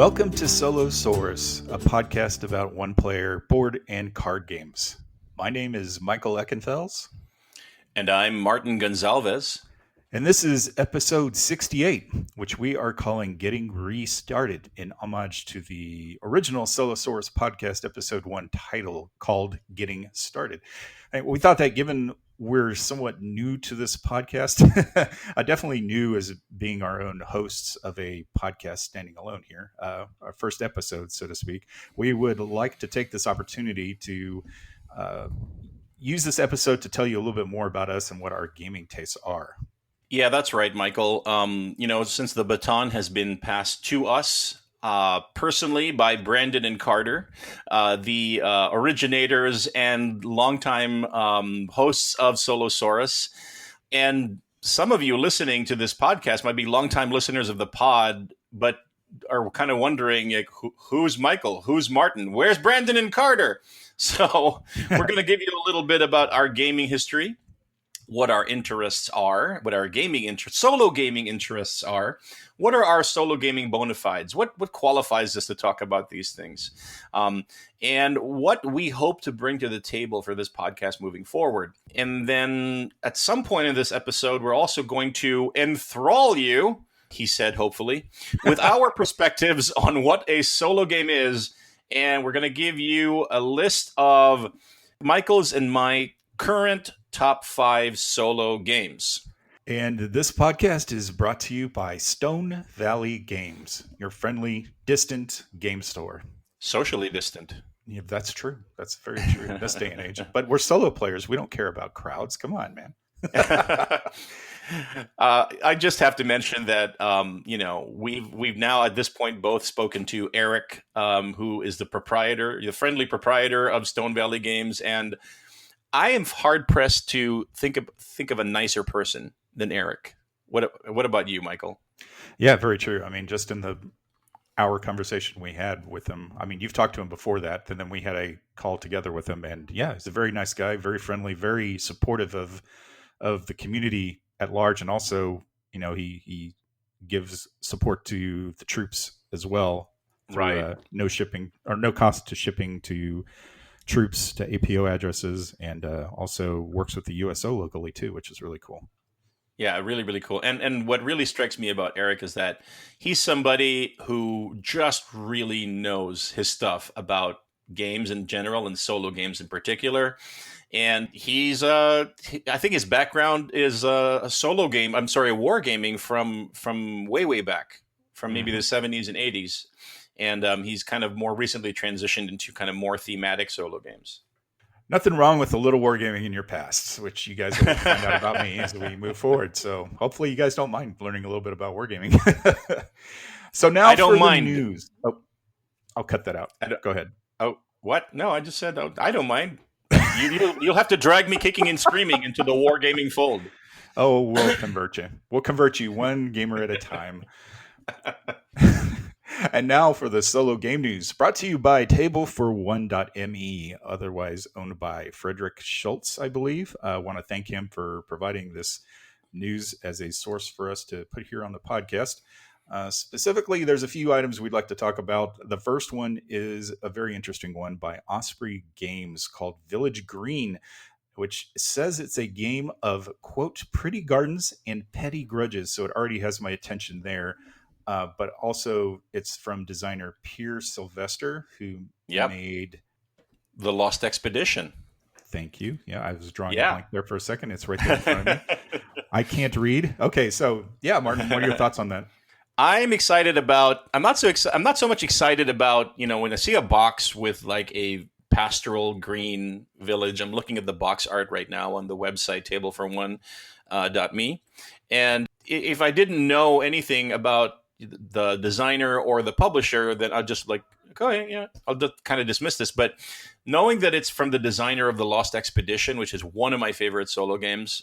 Welcome to Solosaurus, a podcast about one-player board and card games. My name is Michael Eckenfels. And I'm Martin Gonzalez. And this is episode 68, which we are calling Getting Restarted in homage to the original Solosaurus podcast episode 1 title called Getting Started. And we thought that given we're somewhat new to this podcast, definitely new as being our own hosts of a podcast standing alone here, our first episode, so to speak, we would like to take this opportunity to use this episode to tell you a little bit more about us and what our gaming tastes are. Yeah, that's right, Michael. Since the baton has been passed to us personally by Brandon and Carter, the originators and longtime hosts of Solosaurus, and some of you listening to this podcast might be longtime listeners of the pod, but are kind of wondering, like, who's Michael? Who's Martin? Where's Brandon and Carter? So we're going to give you a little bit about our gaming history, what our interests are, what our solo gaming interests are, what are our solo gaming bona fides, what qualifies us to talk about these things, and what we hope to bring to the table for this podcast moving forward. And then at some point in this episode, we're also going to enthrall you, he said, hopefully, with our perspectives on what a solo game is. And we're going to give you a list of Michael's and my current top 5 solo games. And this podcast is brought to you by Stone Valley Games, your friendly, distant game store. Socially distant. Yeah, that's true. That's very true in this day and age. But we're solo players. We don't care about crowds. Come on, man. I just have to mention that we've now at this point both spoken to Eric, who is the friendly proprietor of Stone Valley Games, and I am hard pressed to think of a nicer person than Eric. What about you, Michael? Yeah, very true. I mean, just in our conversation we had with him, I mean, you've talked to him before that, and then we had a call together with him, and yeah, he's a very nice guy, very friendly, very supportive of the community at large, and also, he gives support to the troops as well, through, right? No shipping or no cost to shipping to troops to APO addresses, and also works with the USO locally too, which is really cool. Yeah, really, really cool. And what really strikes me about Eric is that he's somebody who just really knows his stuff about games in general and solo games in particular. And he's I think his background is a wargaming from way back, from maybe the 70s and 80s. And he's kind of more recently transitioned into kind of more thematic solo games. Nothing wrong with a little wargaming in your past, which you guys will find out about me as we move forward. So hopefully you guys don't mind learning a little bit about wargaming. So now I don't mind. The news. Oh, I'll cut that out. Go ahead. Oh, what? No, I just said I don't mind. You'll have to drag me kicking and screaming into the wargaming fold. Oh, we'll convert you. We'll convert you one gamer at a time. And now for the solo game news, brought to you by Table4One.me, otherwise owned by Frederick Schultz, I believe. I want to thank him for providing this news as a source for us to put here on the podcast. Specifically, there's a few items we'd like to talk about. The first one is a very interesting one by Osprey Games called Village Green, which says it's a game of, quote, pretty gardens and petty grudges. So it already has my attention there. But also it's from designer Pierre Sylvester, who made The Lost Expedition. Thank you. Yeah, I was drawing a blank there for a second. It's right there in front of me. I can't read. Okay, so yeah, Martin, what are your thoughts on that? I'm excited about. I'm not so much excited about, when I see a box with like a pastoral green village. I'm looking at the box art right now on the website Table4One.me, and if I didn't know anything about the designer or the publisher, then I'll just like, okay, yeah, I'll just kind of dismiss this. But knowing that it's from the designer of The Lost Expedition, which is one of my favorite solo games,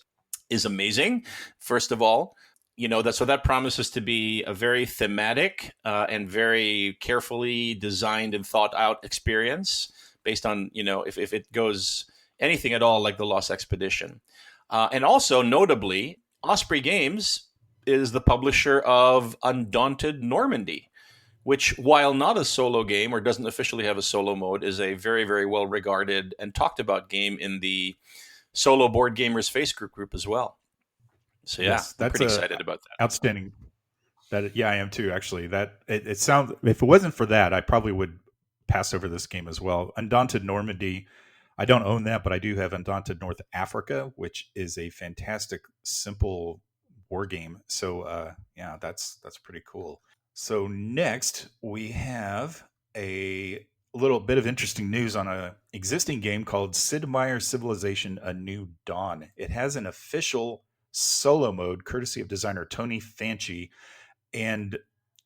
is amazing. First of all, that promises to be a very thematic and very carefully designed and thought out experience based on, if it goes anything at all like The Lost Expedition. And also, notably, Osprey Games is the publisher of Undaunted Normandy, which, while not a solo game or doesn't officially have a solo mode, is a very, very well regarded and talked about game in the Solo Board Gamers Facebook group as well. So yeah, Yes, I'm that's pretty a excited about that. outstanding. That yeah, I am too. Actually, that it sounds. If it wasn't for that, I probably would pass over this game as well. Undaunted Normandy. I don't own that, but I do have Undaunted North Africa, which is a fantastic, simple war game. So yeah, that's pretty cool. So next we have a little bit of interesting news on a existing game called Sid Meier's Civilization: A New Dawn. It has an official solo mode, courtesy of designer Tony Fanchi, and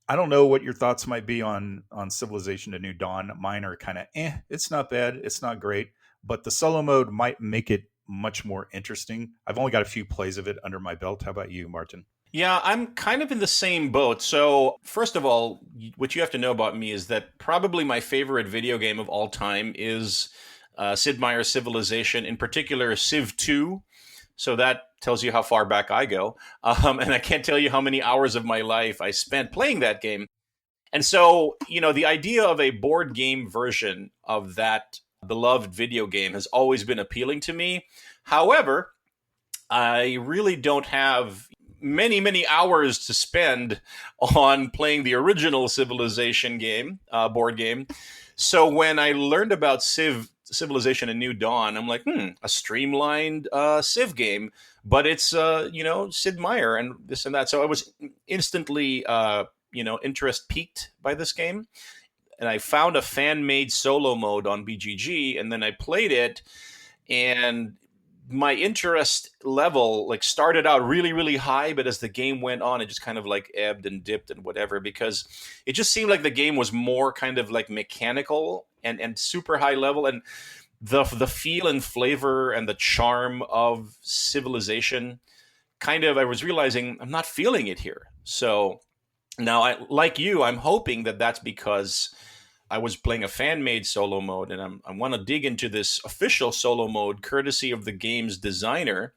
I don't know what your thoughts might be on Civilization: A New Dawn. Mine are kind of it's not bad, it's not great, but the solo mode might make it much more interesting. I've only got a few plays of it under my belt. How about you, Martin? Yeah, I'm kind of in the same boat. So, first of all, what you have to know about me is that probably my favorite video game of all time is Sid Meier's Civilization, in particular Civ 2. So that tells you how far back I go. And I can't tell you how many hours of my life I spent playing that game. And so, the idea of a board game version of that beloved video game has always been appealing to me. However, I really don't have many, many hours to spend on playing the original Civilization game, board game. So when I learned about Civilization: A New Dawn, I'm like, a streamlined Civ game, but it's Sid Meier and this and that. So I was instantly interest piqued by this game, and I found a fan made solo mode on BGG, and then I played it, and my interest level like started out really, really high, but as the game went on, it just kind of like ebbed and dipped and whatever, because it just seemed like the game was more kind of like mechanical and super high level, and the feel and flavor and the charm of Civilization kind of, I was realizing I'm not feeling it here. So now, like you, I'm hoping that that's because I was playing a fan made solo mode, and I want to dig into this official solo mode, courtesy of the game's designer,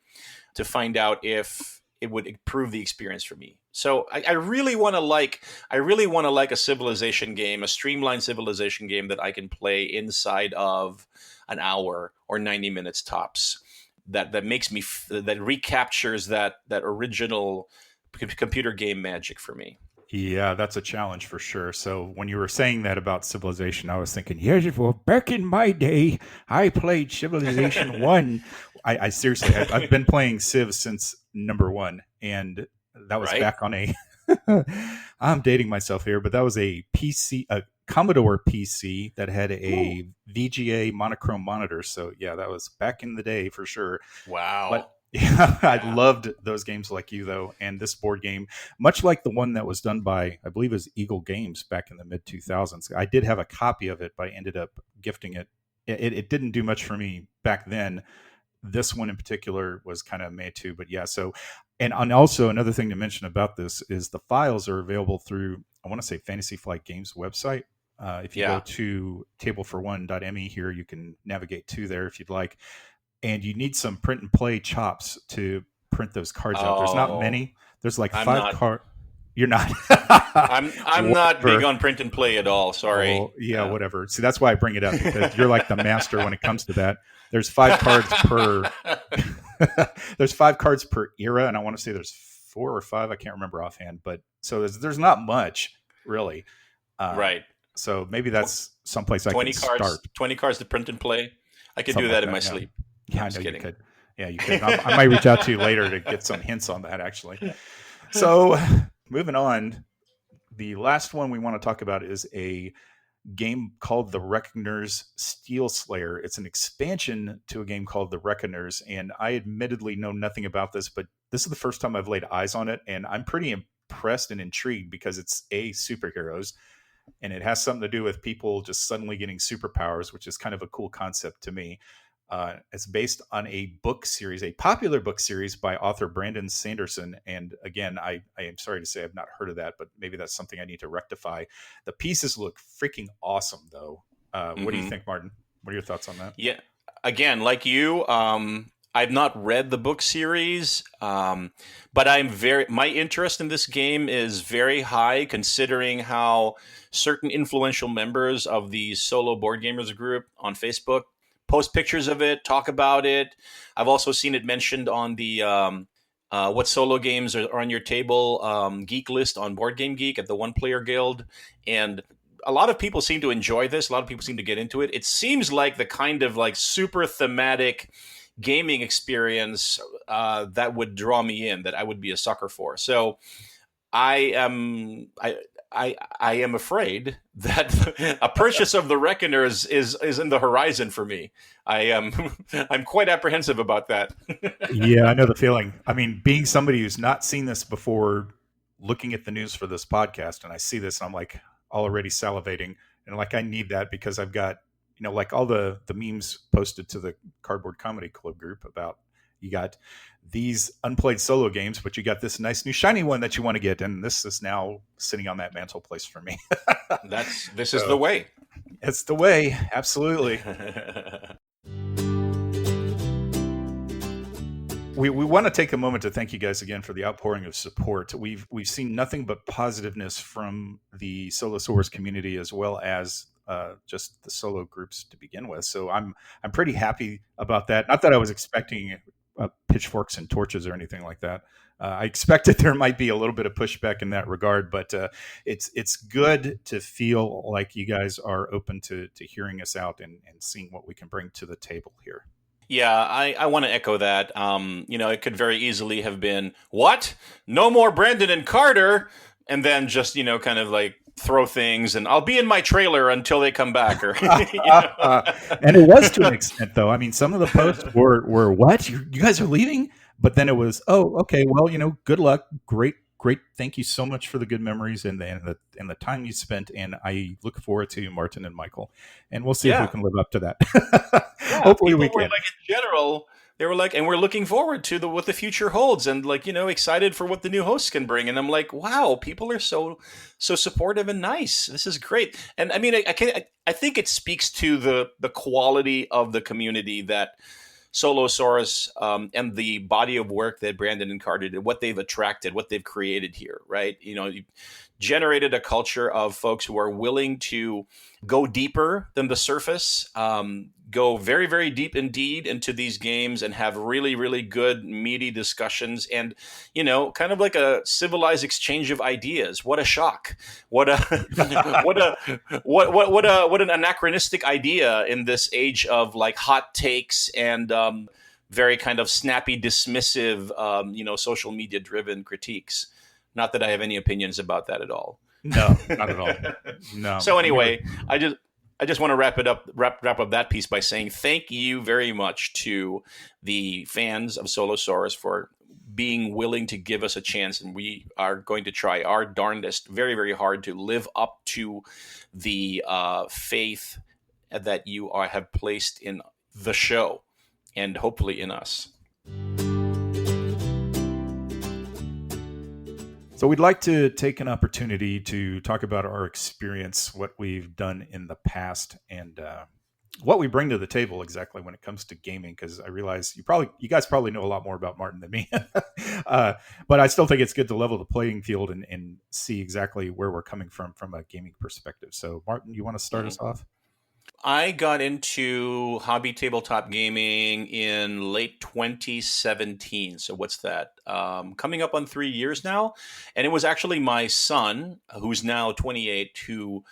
to find out if it would improve the experience for me. So I really want to like a Civilization game, a streamlined Civilization game that I can play inside of an hour or 90 minutes tops. That makes me that recaptures that original computer game magic for me. Yeah, that's a challenge for sure. So when you were saying that about Civilization, I was thinking, yes, well, back in my day, I played Civilization 1. I seriously, I've been playing Civ since number 1, and that was Right? back on a, I'm dating myself here, but that was a PC, a Commodore PC that had a VGA monochrome monitor. So yeah, that was back in the day for sure. Wow. But yeah, I Yeah. loved those games like you though, and this board game, much like the one that was done by, I believe, it was Eagle Games back in the mid 2000s. I did have a copy of it, but I ended up gifting it. It didn't do much for me back then. This one in particular was kind of made too, but yeah. So, and also another thing to mention about this is the files are available through, I want to say, Fantasy Flight Games website. If you go Yeah. to tablefor1.me here, you can navigate to there if you'd like, and you need some print and play chops to print those cards out. There's not Oh, many. There's like I'm five not. card. You're not. I'm not big Whatever. on print and play at all. Sorry. Oh yeah, Yeah. whatever. See, that's why I bring it up, because you're like the master when it comes to that. There's 5 cards per. There's 5 cards per era, and I want to say there's 4 or 5. I can't remember offhand, but so there's not much really. Uh, Right. so maybe that's someplace I can 20 cards. start, 20 cards to print and play. I could do something that like in my that. Yeah. sleep. Yeah, I'm I just know you kidding. could. Yeah, you could. I might reach out to you later to get some hints on that, actually. So, moving on, the last one we want to talk about is a game called The Reckoners Steel Slayer. It's an expansion to a game called The Reckoners, and I admittedly know nothing about this, but this is the first time I've laid eyes on it, and I'm pretty impressed and intrigued because it's superheroes, and it has something to do with people just suddenly getting superpowers, which is kind of a cool concept to me. It's based on a book series, a popular book series by author Brandon Sanderson. And again, I am sorry to say I've not heard of that, but maybe that's something I need to rectify. The pieces look freaking awesome, though. What do you Hmm. think, Martin? What are your thoughts on that? Yeah. Again, like you, I've not read the book series, but my interest in this game is very high, considering how certain influential members of the Solo Board Gamers group on Facebook post pictures of it, talk about it. I've also seen it mentioned on the what solo games are on your table geek list on Board Game Geek at the One Player Guild, and a lot of people seem to enjoy this. A lot of people seem to get into it. It seems like the kind of like super thematic gaming experience that would draw me in, that I would be a sucker for. So I am I am afraid that a purchase of the Reckoners is in the horizon for me. I am I'm quite apprehensive about that. Yeah, I know the feeling. I mean, being somebody who's not seen this before, looking at the news for this podcast, and I see this, and I'm like already salivating, and like I need that because I've got, like all the memes posted to the Cardboard Comedy Club group about, you got these unplayed solo games, but you got this nice new shiny one that you want to get, and this is now sitting on that mantelpiece for me. This is the way. It's the way, absolutely. We want to take a moment to thank you guys again for the outpouring of support. We've seen nothing but positiveness from the Solosaurus community, as well as just the solo groups to begin with. So I'm pretty happy about that. Not that I was expecting pitchforks and torches or anything like that. I expected there might be a little bit of pushback in that regard, but it's good to feel like you guys are open to hearing us out and seeing what we can bring to the table here. Yeah, I want to echo that. It could very easily have been, what? No more Brandon and Carter? And then just, kind of like throw things and I'll be in my trailer until they come back. Or And it was to an extent, though. I mean, some of the posts were what? You guys are leaving? But then it was, oh, okay, well, good luck. Great. Thank you so much for the good memories and the time you spent. And I look forward to Martin and Michael. And we'll see if we can live up to that. Hopefully we can. Like, in general, they were like, and we're looking forward to what the future holds, and like, excited for what the new hosts can bring. And I'm like, wow, people are so supportive and nice. This is great. And I mean, I think it speaks to the quality of the community that Solosaurus and the body of work that Brandon and Carter did, what they've attracted, what they've created here, right? You generated a culture of folks who are willing to go deeper than the surface, go very, very deep indeed into these games and have really, really good, meaty discussions and, kind of like a civilized exchange of ideas. What a shock. What an anachronistic idea in this age of like hot takes and very kind of snappy, dismissive, social media driven critiques. Not that I have any opinions about that at all. No, not at all. No. So anyway, I just want to wrap up that piece by saying thank you very much to the fans of Solosaurus for being willing to give us a chance, and we are going to try our darndest, very, very hard, to live up to the faith that you have placed in the show and hopefully in us. So we'd like to take an opportunity to talk about our experience, what we've done in the past, and what we bring to the table exactly when it comes to gaming. Because I realize you guys probably know a lot more about Martin than me, but I still think it's good to level the playing field and see exactly where we're coming from a gaming perspective. So Martin, you want to start us off? I got into hobby tabletop gaming in late 2017. So what's that? Coming up on 3 years now. And it was actually my son, who's now 28, who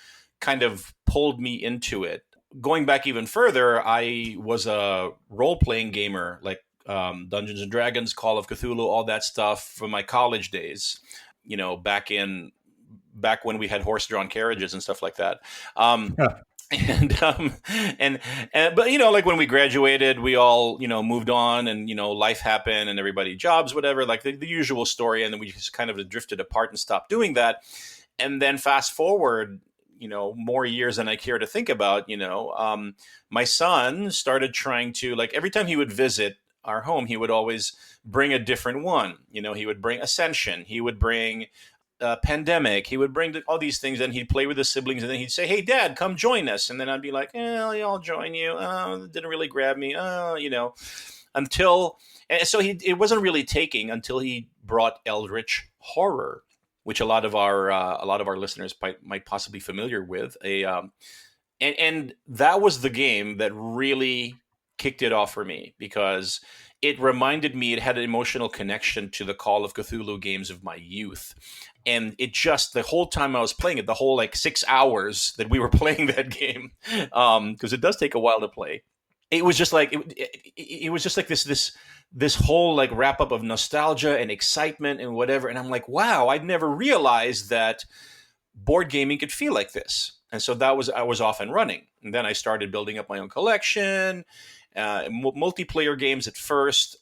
kind of pulled me into it. Going back even further, I was a role-playing gamer, like Dungeons and Dragons, Call of Cthulhu, all that stuff from my college days, back when we had horse-drawn carriages and stuff like that. But like when we graduated, we all moved on, and life happened, and everybody jobs, whatever, like the usual story, and then we just kind of drifted apart and stopped doing that. And then fast forward, more years than I care to think about. My son started trying to, like, every time he would visit our home, he would always bring a different one. He would bring Ascension, he would bring Pandemic, he would bring all these things, and he'd play with his siblings, and then he'd say, "Hey, Dad, come join us." And then I'd be like, "Yeah, I'll join you. It didn't really grab me, until, and so it wasn't really taking until he brought Eldritch Horror, which a lot of our listeners might possibly be familiar with. And that was the game that really kicked it off for me, because it reminded me, it had an emotional connection to the Call of Cthulhu games of my youth. And it just, the whole time I was playing it, the whole like 6 hours that we were playing that game, because it does take a while to play, it was just like it was just like this whole like wrap up of nostalgia and excitement and whatever. And I'm like, wow, I'd never realized that board gaming could feel like this. And so I was off and running. And then I started building up my own collection, multiplayer games at first.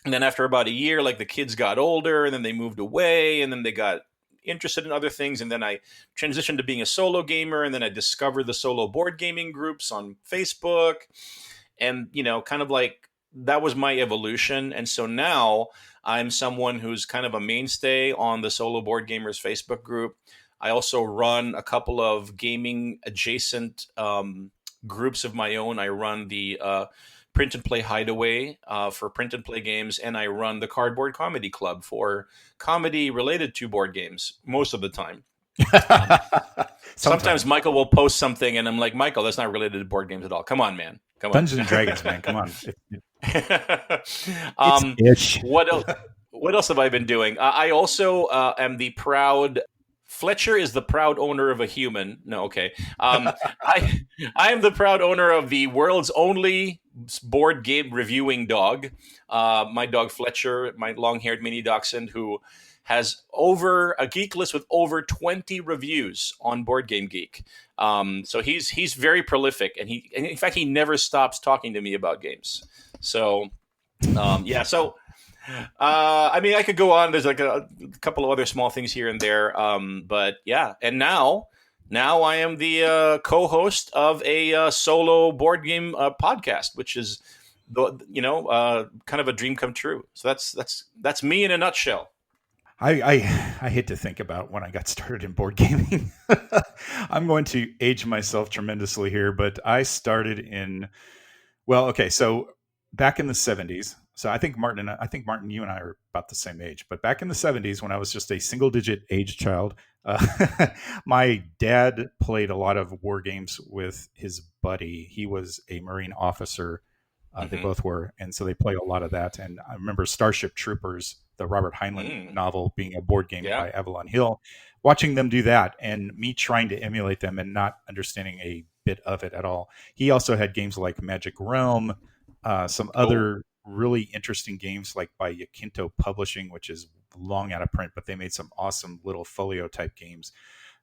And then after about a year, like the kids got older and then they moved away and then they got interested in other things. And then I transitioned to being a solo gamer. And then I discovered the solo board gaming groups on Facebook. And, kind of like that was my evolution. And so now I'm someone who's kind of a mainstay on the Solo Board Gamers Facebook group. I also run a couple of gaming adjacent groups of my own. I run the Print and Play Hideaway for print and play games, and I run the Cardboard Comedy Club for comedy related to board games most of the time. Sometimes Michael will post something, and I'm like, Michael, that's not related to board games at all. Come on, man. Come on. Dungeons and Dragons, man. Come on. What else have I been doing? I also am the proud. Fletcher is the proud owner of a human. No, okay. I am the proud owner of the world's only board game reviewing dog. My dog Fletcher, my long-haired mini dachshund, who has over a geek list with over 20 reviews on Board Game Geek. So he's very prolific, and in fact he never stops talking to me about games. So yeah, so I mean I could go on. There's like a couple of other small things here and there, but yeah. And now I am the co-host of a solo board game podcast, which is kind of a dream come true. So that's me in a nutshell. I hate to think about when I got started in board gaming. I'm going to age myself tremendously here, but I started so back in the 70s. So I think Martin, you and I are about the same age, but back in the 70s when I was just a single digit age child, my dad played a lot of war games with his buddy. He was a Marine officer. They both were. And so they played a lot of that. And I remember Starship Troopers, the Robert Heinlein novel, being a board game by Avalon Hill, watching them do that and me trying to emulate them and not understanding a bit of it at all. He also had games like Magic Realm, some other really interesting games like by Yakinto Publishing, which is long out of print, but they made some awesome little folio type games.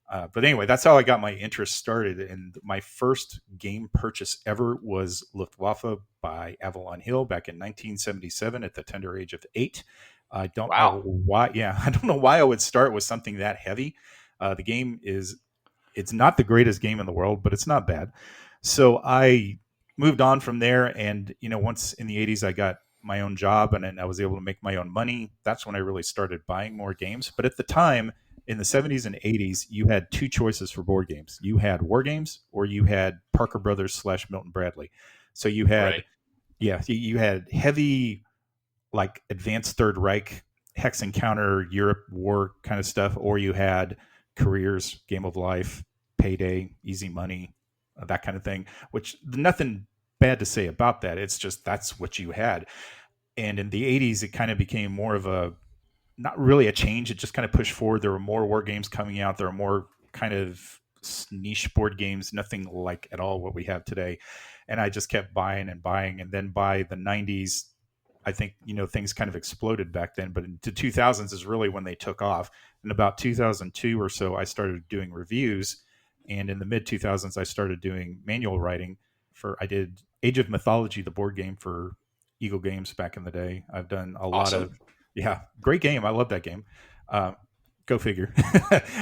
But anyway, that's how I got my interest started. And my first game purchase ever was Luftwaffe by Avalon Hill back in 1977 at the tender age of 8. I don't know why. Yeah, I don't know why I would start with something that heavy. The game it's not the greatest game in the world, but it's not bad. So I moved on from there. And, once in the 80s, I got my own job and then I was able to make my own money. That's when I really started buying more games. But at the time, in the 70s and 80s, you had two choices for board games. You had war games or you had Parker Brothers / Milton Bradley. So you had, you had heavy, like advanced Third Reich, Hex Encounter, Europe war kind of stuff, or you had Careers, Game of Life, Payday, Easy Money, that kind of thing, which nothing bad to say about that. It's just that's what you had. And in the 80s, it kind of became more of a, not really a change. It just kind of pushed forward. There were more war games coming out. There were more kind of niche board games, nothing like at all what we have today. And I just kept buying and buying. And then by the 90s, I think, things kind of exploded back then. But into 2000s is really when they took off. In about 2002 or so, I started doing reviews. And in the mid 2000s, I started doing manual writing I did Age of Mythology, the board game for Eagle Games back in the day. I've done a lot of, great game. I love that game. Go figure.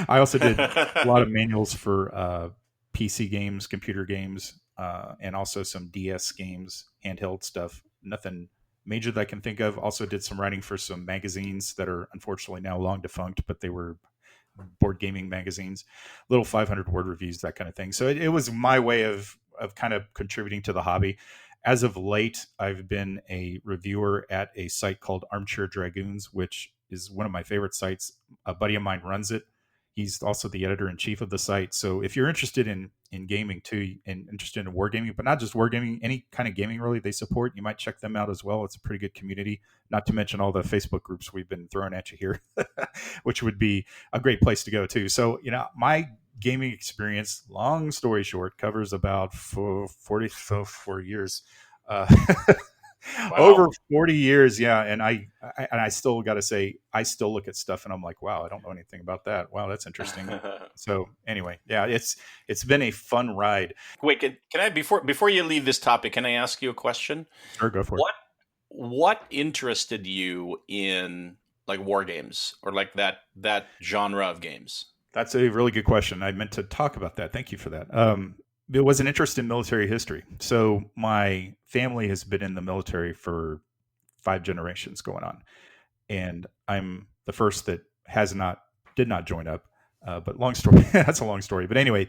I also did a lot of manuals for PC games, computer games, and also some DS games, handheld stuff. Nothing major that I can think of. Also did some writing for some magazines that are unfortunately now long defunct, but they were board gaming magazines, little 500 word reviews, that kind of thing. So it was my way of kind of contributing to the hobby. as of late, I've been a reviewer at a site called Armchair Dragoons, which is one of my favorite sites. A buddy of mine runs it. He's also the editor in chief of the site. So if you're interested in gaming too, and interested in wargaming, but not just wargaming, any kind of gaming really they support, you might check them out as well. It's a pretty good community. Not to mention all the Facebook groups we've been throwing at you here, which would be a great place to go too. So my gaming experience, long story short, covers about 44 years. Uh, Wow. Over 40 years, yeah. And I still got to say, I still look at stuff and I'm like, wow, I don't know anything about that. Wow, that's interesting. So anyway, yeah, it's been a fun ride. Wait, can I before you leave this topic, can I ask you a question? Sure, go for it. What interested you in like war games or like that genre of games? That's a really good question. I meant to talk about that. Thank you for that. There was an interest in military history. So my family has been in the military for 5 generations going on. And I'm the first that did not join up. But long story, that's a long story. But anyway,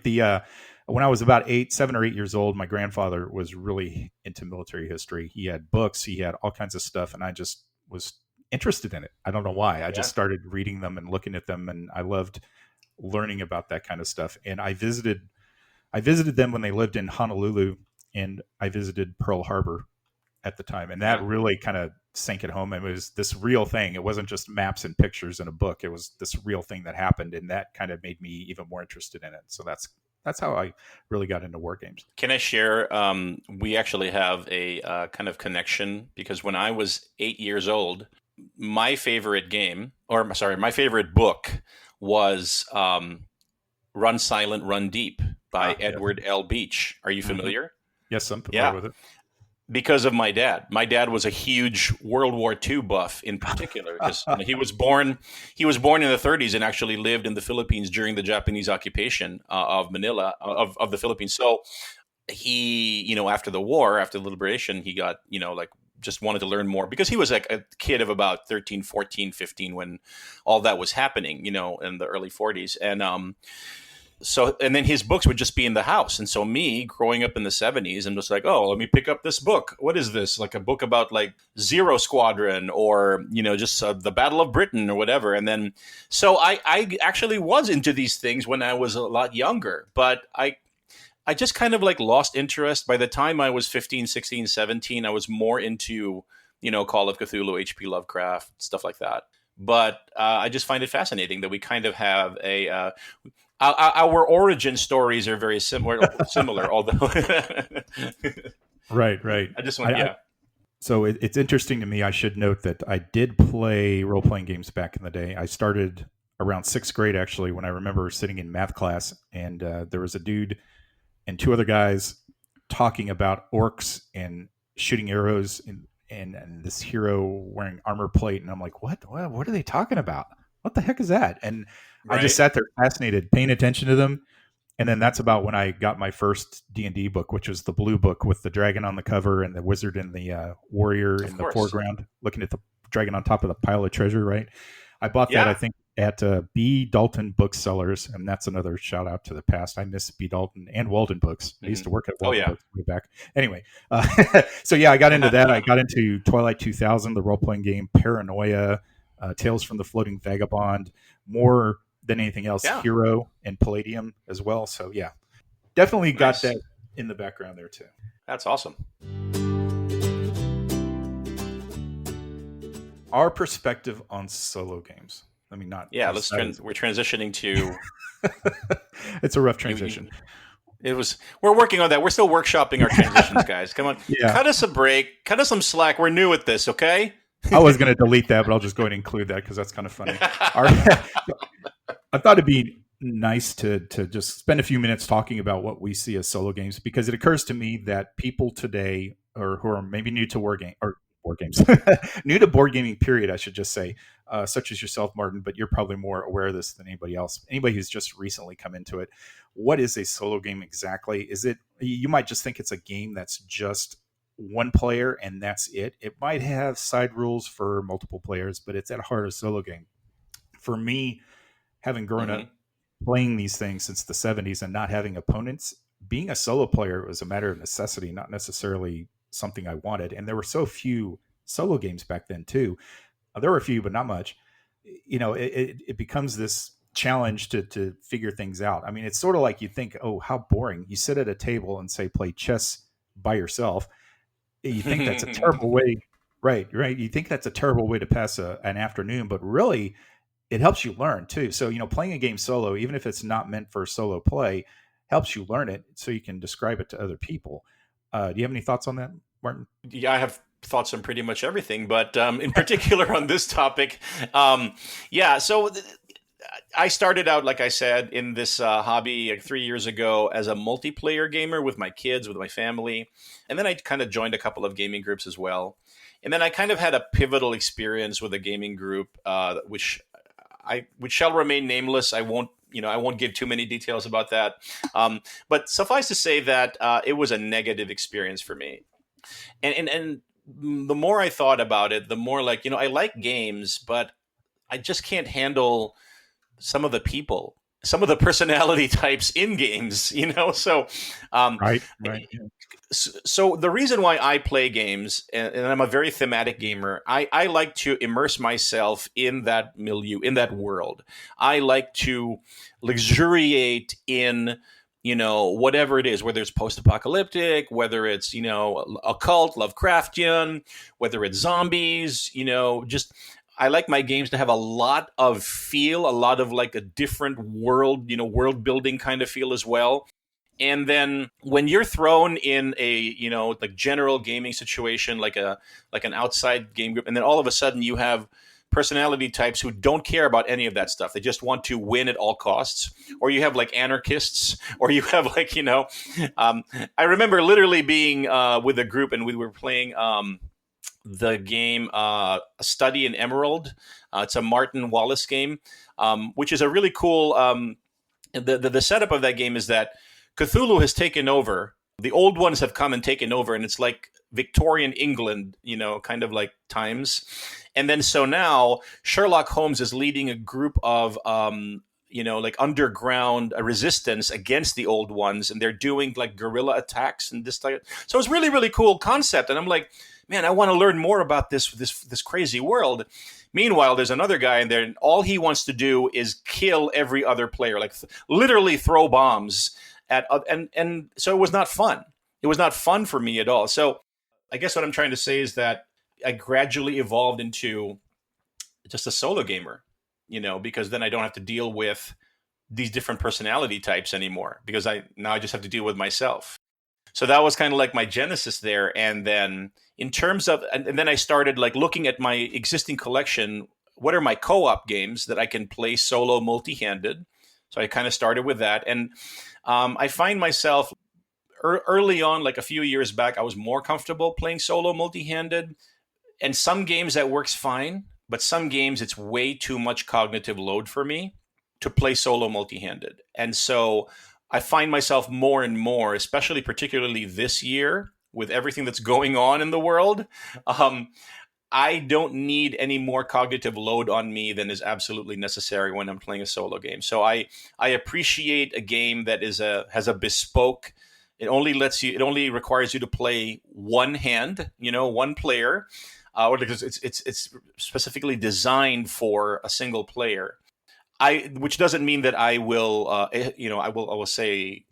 when I was about 7 or 8 years old, my grandfather was really into military history. He had books, he had all kinds of stuff. And I just was interested in it. I don't know why. I just started reading them and looking at them. And I loved learning about that kind of stuff. And I visited them when they lived in Honolulu, and I visited Pearl Harbor at the time. And that really kind of sank it home. It was this real thing. It wasn't just maps and pictures in a book. It was this real thing that happened. And that kind of made me even more interested in it. So that's how I really got into war games. Can I share? We actually have a kind of connection because when I was 8 years old, my favorite book was Run Silent, Run Deep by Edward L. Beach. Are you familiar? Yes, I'm familiar with it. Because of my dad. My dad was a huge World War II buff in particular. Because he was born in the 30s and actually lived in the Philippines during the Japanese occupation of Manila, of the Philippines. So he, after the war, after the liberation, he got, just wanted to learn more because he was like a kid of about 13, 14, 15 when all that was happening, in the early 40s. And and then his books would just be in the house. And so me growing up in the 70s, I'm just like, oh, let me pick up this book. What is this? Like a book about like Zero Squadron or, just the Battle of Britain or whatever. And then, so I actually was into these things when I was a lot younger, but I just kind of like lost interest. By the time I was 15, 16, 17, I was more into, Call of Cthulhu, H.P. Lovecraft, stuff like that. But I just find it fascinating that we kind of have our origin stories are very similar, although. Right. I just want, So it's interesting to me. I should note that I did play role-playing games back in the day. I started around 6th grade, actually, when I remember sitting in math class, and there was a dude and 2 other guys talking about orcs and shooting arrows and this hero wearing armor plate. And I'm like, what are they talking about? What the heck is that? And I just sat there fascinated, paying attention to them. And then that's about when I got my first D&D book, which was the blue book with the dragon on the cover and the wizard and the warrior in the foreground, looking at the dragon on top of the pile of treasure, right? I bought that, I think, at B. Dalton Booksellers, and that's another shout out to the past. I miss B. Dalton and Walden Books. I used to work at Walden Books way back. Anyway, so yeah, I got into that. I got into Twilight 2000, the role-playing game, Paranoia, Tales from the Floating Vagabond, more than anything else, Hero and Palladium as well. So yeah, definitely got that in the background there too. That's awesome. Our perspective on solo games. Let me not. Yeah, we're transitioning to. It's a rough transition. We're working on that. We're still workshopping our transitions, guys. Come on, cut us a break, cut us some slack. We're new at this, okay? I was going to delete that, but I'll just go ahead and include that because that's kind of funny. I thought it'd be nice to just spend a few minutes talking about what we see as solo games, because it occurs to me that people today, or who are maybe new to board games, new to board gaming period, I should just say, such as yourself, Martin, but you're probably more aware of this than anybody else. Anybody who's just recently come into it, what is a solo game exactly? Is it, you might just think it's a game that's just one player and that's it. It might have side rules for multiple players, but it's at heart a solo game. For me, having grown up playing these things since the 70s and not having opponents, being a solo player was a matter of necessity, not necessarily something I wanted. And there were so few solo games back then too. There were a few, but not much. It becomes this challenge to figure things out. I mean, it's sort of like you think, oh, how boring. You sit at a table and say, play chess by yourself. You think that's a terrible way. Right. You think that's a terrible way to pass an afternoon, but really it helps you learn too. So, playing a game solo, even if it's not meant for solo play, helps you learn it so you can describe it to other people. Do you have any thoughts on that, Martin? Yeah, I have thoughts on pretty much everything, but in particular on this topic, yeah. So I started out, like I said, in this hobby like 3 years ago as a multiplayer gamer with my kids, with my family, and then I kind of joined a couple of gaming groups as well. And then I kind of had a pivotal experience with a gaming group, which shall remain nameless. I won't give too many details about that. But suffice to say that it was a negative experience for me. And the more I thought about it, the more like, I like games, but I just can't handle some of the people, some of the personality types in games, So, Right. so the reason why I play games, and I'm a very thematic gamer, I like to immerse myself in that milieu, in that world. I like to luxuriate in, whatever it is, whether it's post-apocalyptic, whether it's, occult, Lovecraftian, whether it's zombies, just I like my games to have a lot of feel, a lot of like a different world, world building kind of feel as well. And then when you're thrown in a, like general gaming situation, like an outside game group, and then all of a sudden you have personality types who don't care about any of that stuff. They just want to win at all costs. Or you have like anarchists, or you have like, I remember literally being with a group and we were playing the game Study in Emerald. It's a Martin Wallace game, which is a really cool, the setup of that game is that Cthulhu has taken over. The old ones have come and taken over, and it's like Victorian England, kind of like times. And then so now Sherlock Holmes is leading a group of, like underground resistance against the old ones, and they're doing like guerrilla attacks and this type. So it's really, really cool concept. And I'm like, man, I want to learn more about this crazy world. Meanwhile, there's another guy in there, and all he wants to do is kill every other player, like literally throw bombs at, and so it was not fun. It was not fun for me at all. So I guess what I'm trying to say is that I gradually evolved into just a solo gamer, because then I don't have to deal with these different personality types anymore, because I just have to deal with myself. So that was kind of like my genesis there. And then in terms of, and then I started like looking at my existing collection. What are my co-op games that I can play solo multi-handed? So I kind of started with that. And I find myself early on, like a few years back, I was more comfortable playing solo multi-handed. And some games that works fine, but some games it's way too much cognitive load for me to play solo multi-handed. And so I find myself more and more, especially particularly this year with everything that's going on in the world, I don't need any more cognitive load on me than is absolutely necessary when I'm playing a solo game. So I appreciate a game that has a bespoke. It only requires you to play one hand, one player, or because it's specifically designed for a single player. Which doesn't mean that I will, I will say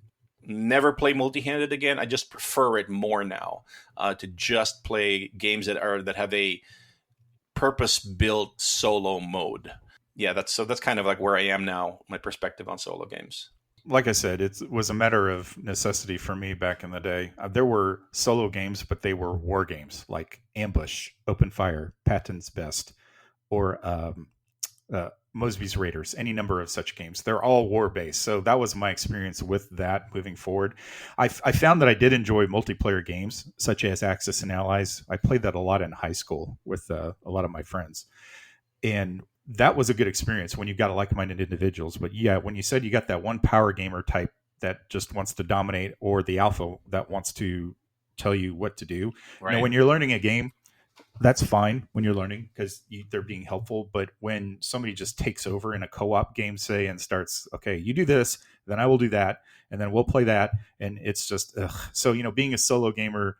never play multi-handed again. I just prefer it more now to just play games that have a purpose-built solo mode. Yeah, that's kind of like where I am now. My perspective on solo games. Like I said, it was a matter of necessity for me back in the day. There were solo games, but they were war games like Ambush, Open Fire, Patton's Best, or Mosby's Raiders, any number of such games. They're all war-based. So that was my experience with that moving forward. I found that I did enjoy multiplayer games, such as Axis and Allies. I played that a lot in high school with a lot of my friends. And that was a good experience when you got like-minded individuals. But yeah, when you said you got that one power gamer type that just wants to dominate, or the alpha that wants to tell you what to do. Right. When you're learning a game, that's fine when you're learning because they're being helpful. But when somebody just takes over in a co-op game, say, and starts, okay, you do this, then I will do that, and then we'll play that, and it's just, ugh. So, being a solo gamer,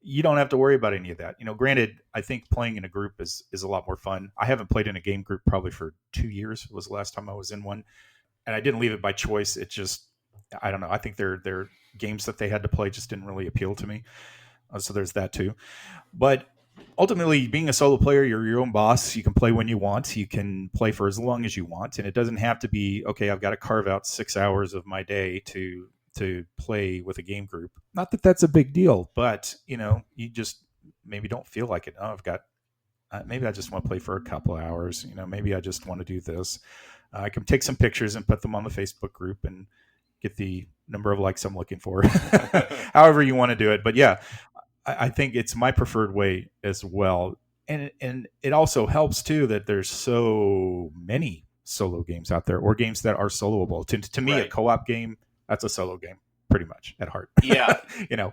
you don't have to worry about any of that. Granted, I think playing in a group is a lot more fun. I haven't played in a game group probably for 2 years. It was the last time I was in one, and I didn't leave it by choice. It just, I don't know. I think their games that they had to play just didn't really appeal to me. So there's that too. But ultimately, being a solo player, you're your own boss. You can play when you want. You can play for as long as you want, and it doesn't have to be, okay, I've got to carve out 6 hours of my day to play with a game group. Not that that's a big deal, but you just maybe don't feel like it. Oh, I've got maybe I just want to play for a couple of hours. Maybe I just want to do this. I can take some pictures and put them on the Facebook group and get the number of likes I'm looking for. However you want to do it, but yeah, I think it's my preferred way as well. And it also helps too that there's so many solo games out there, or games that are soloable. To me, Right. a co-op game, that's a solo game, pretty much at heart. Yeah.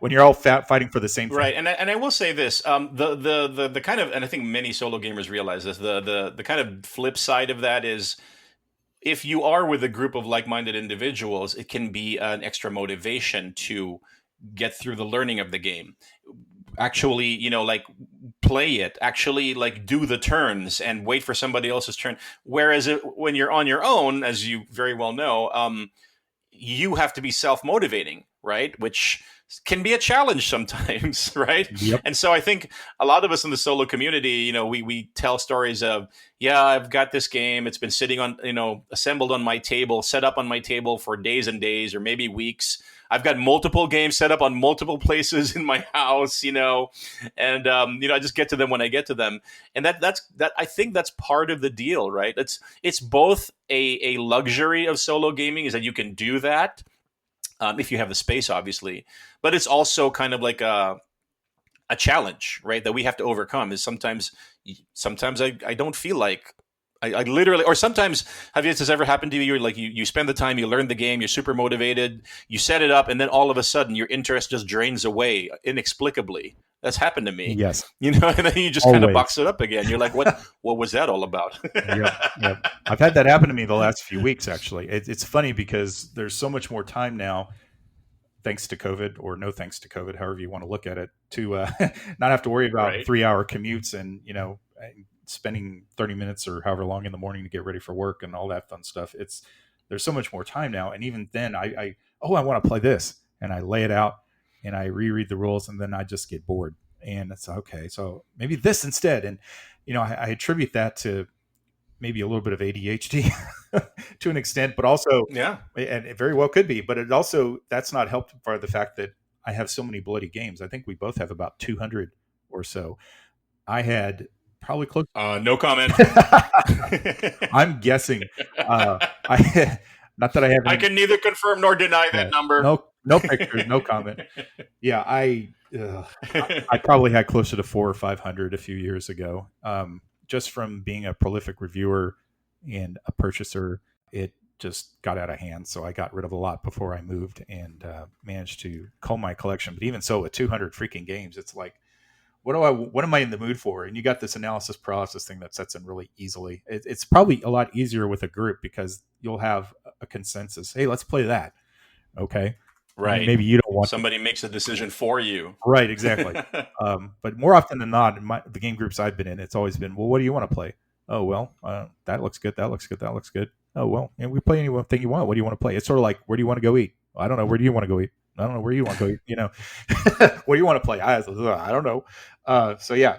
When you're all fighting for the same thing. Right, and I will say this: the kind of, and I think many solo gamers realize this. The kind of flip side of that is, if you are with a group of like-minded individuals, it can be an extra motivation to get through the learning of the game. Actually, like play it. Actually, like do the turns and wait for somebody else's turn. Whereas when you're on your own, as you very well know, you have to be self-motivating, right? Which can be a challenge sometimes, right? Yep. And so I think a lot of us in the solo community, we tell stories of, yeah, I've got this game. It's been sitting on, assembled on my table, set up on my table for days and days, or maybe weeks. I've got multiple games set up on multiple places in my house, and I just get to them when I get to them, and that's I think that's part of the deal, right? It's both a luxury of solo gaming, is that you can do that if you have the space, obviously, but it's also kind of like a challenge, right? That we have to overcome. Is sometimes I don't feel like. I literally, or sometimes, has this ever happened to you? You're like, you spend the time, you learn the game, you're super motivated, you set it up, and then all of a sudden your interest just drains away inexplicably. That's happened to me. Yes. And then you just kind of box it up again. You're like, what was that all about? Yep. I've had that happen to me the last few weeks, actually. It's funny because there's so much more time now, thanks to COVID, or no thanks to COVID, however you want to look at it, to not have to worry about Right. 3-hour commutes and, spending 30 minutes or however long in the morning to get ready for work and all that fun stuff. There's so much more time now. And even then I want to play this, and I lay it out and I reread the rules, and then I just get bored, and it's okay. So maybe this instead. And, I attribute that to maybe a little bit of ADHD to an extent, but also, Yeah. and it very well could be, but that's not helped by the fact that I have so many bloody games. I think we both have about 200 or so. I had probably close. No comment. I'm guessing. Not that I have. I can neither confirm nor deny that number. No pictures, no comment. Yeah, I probably had closer to 400 or 500 a few years ago. Just from being a prolific reviewer and a purchaser, it just got out of hand. So I got rid of a lot before I moved, and managed to cull my collection. But even so, with 200 freaking games, it's like, what am I in the mood for? And you got this analysis paralysis thing that sets in really easily. It's probably a lot easier with a group because you'll have a consensus. Hey, let's play that. Okay. Right. Maybe you don't want somebody makes a decision for you. Right. Exactly. But more often than not, in the game groups I've been in, it's always been, well, what do you want to play? Oh, well, that looks good. That looks good. That looks good. Oh, well, and we play anything you want. What do you want to play? It's sort of like, where do you want to go eat? I don't know. Where do you want to go eat? I don't know. Where you want to go eat? What do you want to play? I don't know. So yeah,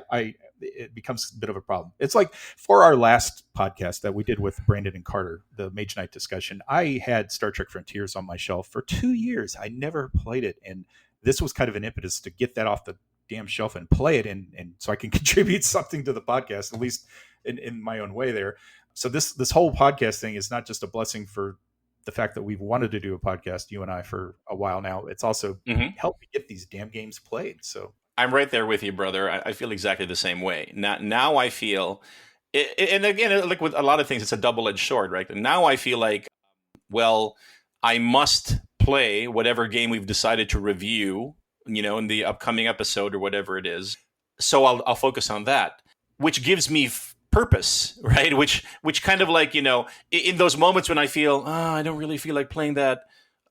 it becomes a bit of a problem. It's like for our last podcast that we did with Brandon and Carter, the Mage Knight discussion, I had Star Trek Frontiers on my shelf for 2 years. I never played it. And this was kind of an impetus to get that off the damn shelf and play it. And so I can contribute something to the podcast, at least in my own way there. So this whole podcast thing is not just a blessing for the fact that we've wanted to do a podcast, you and I, for a while now. It's also helped me get these damn games played. So I'm right there with you, brother. I feel exactly the same way. Now I feel, and again, like with a lot of things, it's a double-edged sword, right? Now I feel like, well, I must play whatever game we've decided to review, in the upcoming episode or whatever it is. So I'll focus on that, which gives me purpose, right? Which kind of like, in those moments when I feel, I don't really feel like playing that.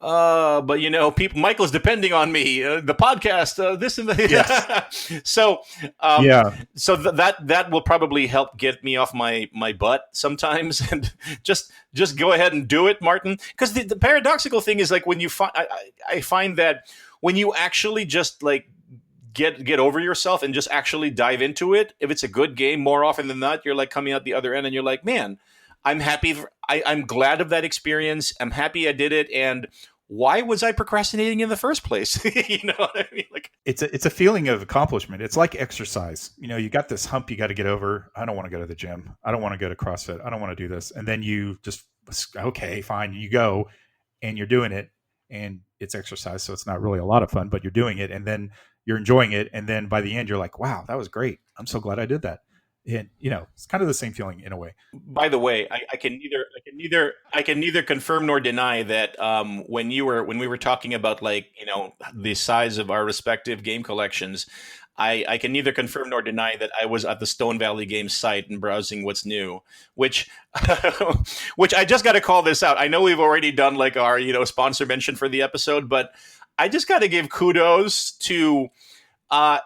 but people, Michael's depending on me, the podcast, this and that. Yes. So, Yeah. so that will probably help get me off my butt sometimes, and just go ahead and do it, Martin. Because the paradoxical thing is, like, when you find, I find that when you actually just like get over yourself and just actually dive into it, if it's a good game, more often than not, you're like coming out the other end and you're like, man, I'm happy. I'm glad of that experience. I'm happy I did it. And why was I procrastinating in the first place? You know what I mean? Like, it's a feeling of accomplishment. It's like exercise. You got this hump you got to get over. I don't want to go to the gym. I don't want to go to CrossFit. I don't want to do this. And then you just, okay, fine. You go and you're doing it, and it's exercise. So it's not really a lot of fun, but you're doing it, and then you're enjoying it. And then by the end, you're like, wow, that was great. I'm so glad I did that. And it's kind of the same feeling in a way. by the way, I can neither confirm nor deny that when we were talking about, like, the size of our respective game collections, I can neither confirm nor deny that I was at the Stone Valley Games site and browsing what's new, which which I just got to call this out. I know we've already done like our sponsor mention for the episode, but I just got to give kudos to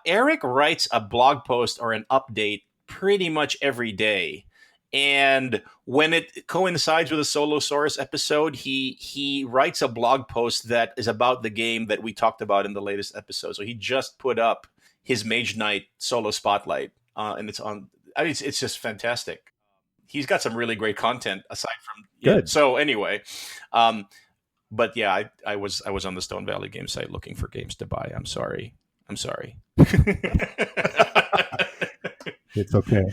Eric. Writes a blog post or an update pretty much every day, and when it coincides with a Solosaurus episode, he writes a blog post that is about the game that we talked about in the latest episode. So he just put up his Mage Knight solo spotlight, and it's on. I mean, it's just fantastic. He's got some really great content aside from Good. So anyway, but yeah, I was on the Stone Valley Game site looking for games to buy. I'm sorry. It's okay.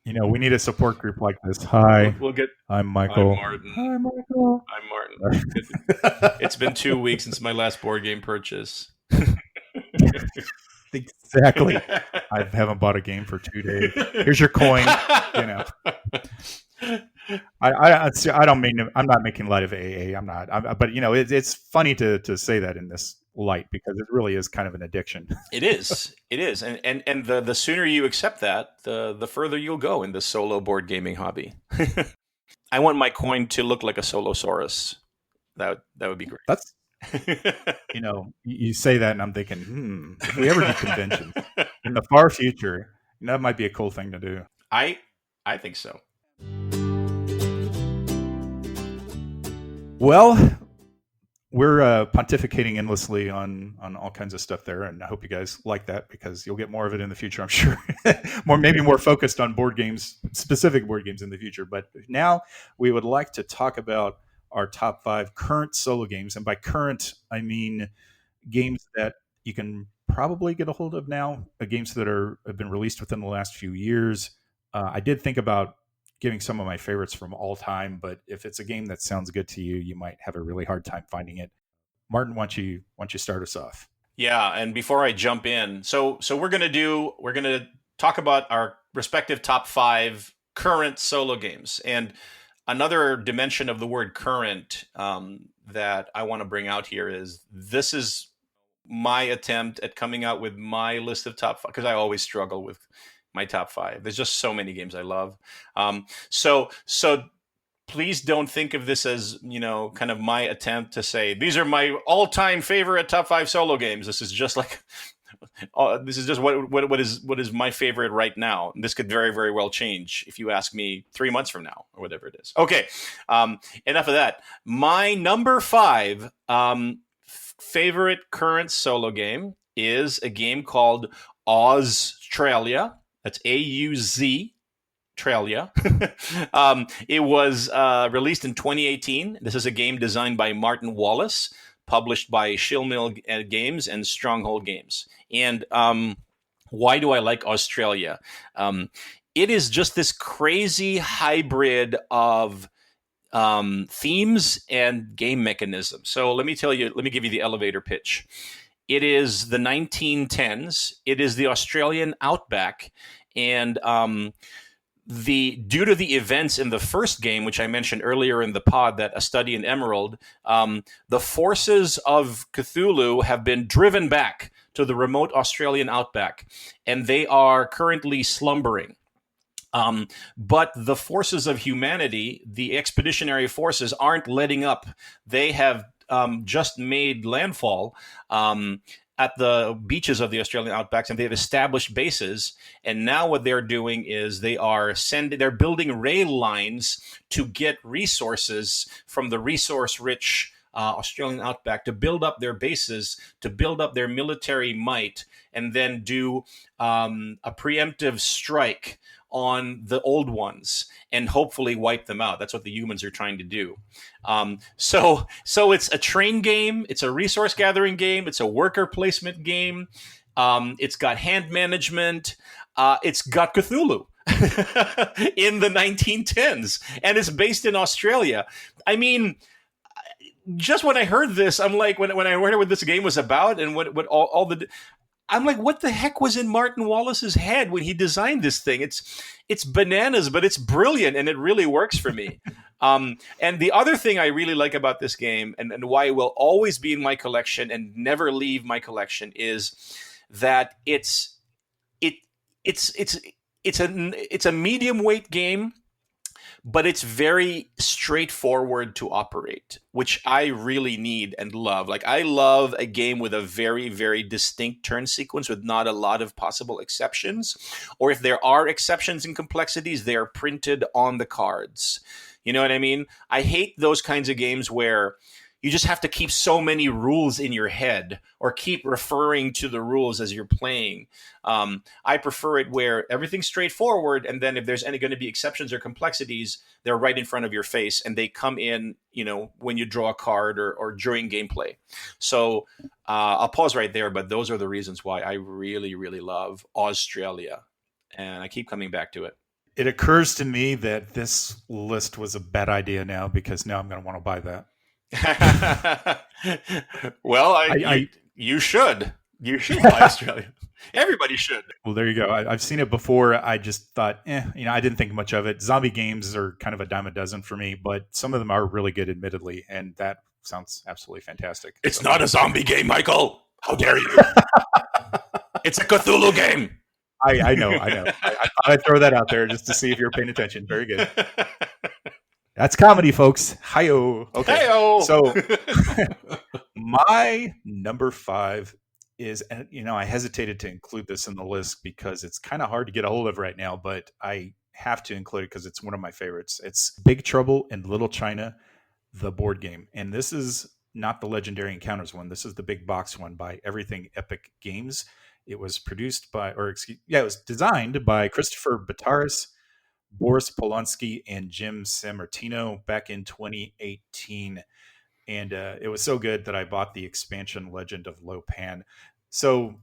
We need a support group like this. Hi, we'll get. I'm Michael. I'm Martin. Hi, Michael. I'm Martin. It's been 2 weeks since my last board game purchase. Exactly. I haven't bought a game for 2 days. Here's your coin. I don't mean, I'm not making light of AA. I'm not. But it's funny to say that in this light, because it really is kind of an addiction. It is, and the sooner you accept that, the further you'll go in this solo board gaming hobby. I want my coin to look like a Solosaurus. That would be great. That's you say that, and I'm thinking, if we ever do conventions in the far future, that might be a cool thing to do. I think so. Well, we're pontificating endlessly on all kinds of stuff there, and I hope you guys like that, because you'll get more of it in the future, I'm sure. maybe more focused on board games, specific board games in the future. But now we would like to talk about our top 5 current solo games, and by current I mean games that you can probably get a hold of now, games that have been released within the last few years. I did think about giving some of my favorites from all time, but if it's a game that sounds good to you, you might have a really hard time finding it. Martin, why don't you start us off? Yeah, and before I jump in, so we're gonna talk about our respective top 5 current solo games. And another dimension of the word current that I want to bring out here is, this is my attempt at coming out with my list of top 5, because I always struggle with my top 5. There's just so many games I love. So please don't think of this as, kind of my attempt to say, these are my all-time favorite top 5 solo games. This is just like, this is just what is my favorite right now. This could very, very well change if you ask me 3 months from now, or whatever it is. Okay, enough of that. My number 5 favorite current solo game is a game called Australia. That's AUZ. Australia. It was released in 2018. This is a game designed by Martin Wallace, published by Shillmill Games and Stronghold Games. And why do I like Australia? It is just this crazy hybrid of themes and game mechanisms. So let me give you the elevator pitch. It is the 1910s. It is the Australian outback. And due to the events in the first game, which I mentioned earlier in the pod, that A Study in Emerald, the forces of Cthulhu have been driven back to the remote Australian outback, and they are currently slumbering. But the forces of humanity, the expeditionary forces, aren't letting up. They have just made landfall. Um, at the beaches of the Australian outbacks, and they've established bases. And now what they're doing is they're building rail lines to get resources from the resource-rich Australian outback to build up their bases, to build up their military might, and then do a preemptive strike on the old ones and hopefully wipe them out. That's what the humans are trying to do. So it's a train game, it's a resource gathering game, it's a worker placement game. It's got hand management. It's got Cthulhu in the 1910s, and it's based in Australia. I mean, just when I heard this, I'm like, when I heard what this game was about and what all the, I'm like, what the heck was in Martin Wallace's head when he designed this thing? It's bananas, but it's brilliant, and it really works for me. And the other thing I really like about this game, and why it will always be in my collection and never leave my collection, is that it's a medium weight game, but it's very straightforward to operate, which I really need and love. Like, I love a game with a very, very distinct turn sequence with not a lot of possible exceptions. Or if there are exceptions and complexities, they are printed on the cards. You know what I mean? I hate those kinds of games where you just have to keep so many rules in your head or keep referring to the rules as you're playing. I prefer it where everything's straightforward, and then if there's any going to be exceptions or complexities, they're right in front of your face, and they come in, when you draw a card or during gameplay. So I'll pause right there, but those are the reasons why I really, really love Australia, and I keep coming back to it. It occurs to me that this list was a bad idea now, because now I'm going to want to buy that. Well, you should. You should buy Australia. Everybody should. Well, there you go. I've seen it before. I just thought, I didn't think much of it. Zombie games are kind of a dime a dozen for me, but some of them are really good, admittedly, and that sounds absolutely fantastic. It's not a zombie game, Michael. How dare you? It's a Cthulhu game. I know. I thought I'd throw that out there just to see if you're paying attention. Very good. That's comedy, folks. Hi-yo. Okay. Hi-yo. So my number 5 is, I hesitated to include this in the list because it's kind of hard to get a hold of right now, but I have to include it because it's one of my favorites. It's Big Trouble in Little China, the board game. And this is not the Legendary Encounters one. This is the big box one by Everything Epic Games. It was it was designed by Christopher Bataris, Boris Polonsky, and Jim Sammartino back in 2018. And it was so good that I bought the expansion Legend of Lo Pan. So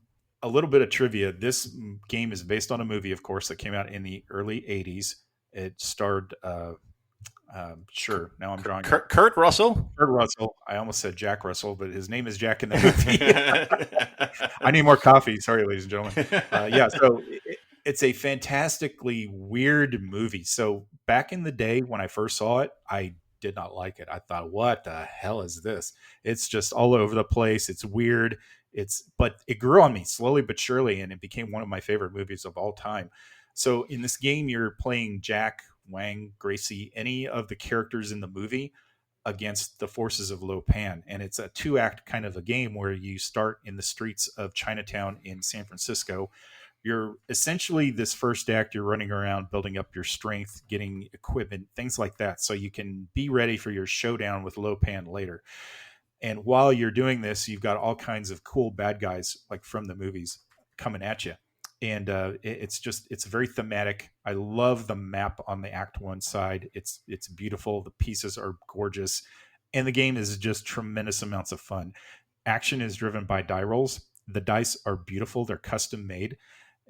a little bit of trivia. This game is based on a movie, of course, that came out in the early 80s. It starred, now I'm drawing Kurt Russell. Kurt Russell. I almost said Jack Russell, but his name is Jack in the movie. I need more coffee. Sorry, ladies and gentlemen. So it's a fantastically weird movie. So back in the day when I first saw it, I did not like it. I thought, what the hell is this? It's just all over the place. It's weird. But it grew on me slowly but surely, and it became one of my favorite movies of all time. So in this game, you're playing Jack, Wang, Gracie, any of the characters in the movie against the forces of Lo Pan. And it's a 2-act kind of a game where you start in the streets of Chinatown in San Francisco. You're essentially, this first act, you're running around, building up your strength, getting equipment, things like that, so you can be ready for your showdown with Lo Pan later. And while you're doing this, you've got all kinds of cool bad guys, like from the movies, coming at you. And it's very thematic. I love the map on the Act 1 side. It's beautiful. The pieces are gorgeous. And the game is just tremendous amounts of fun. Action is driven by die rolls. The dice are beautiful. They're custom made,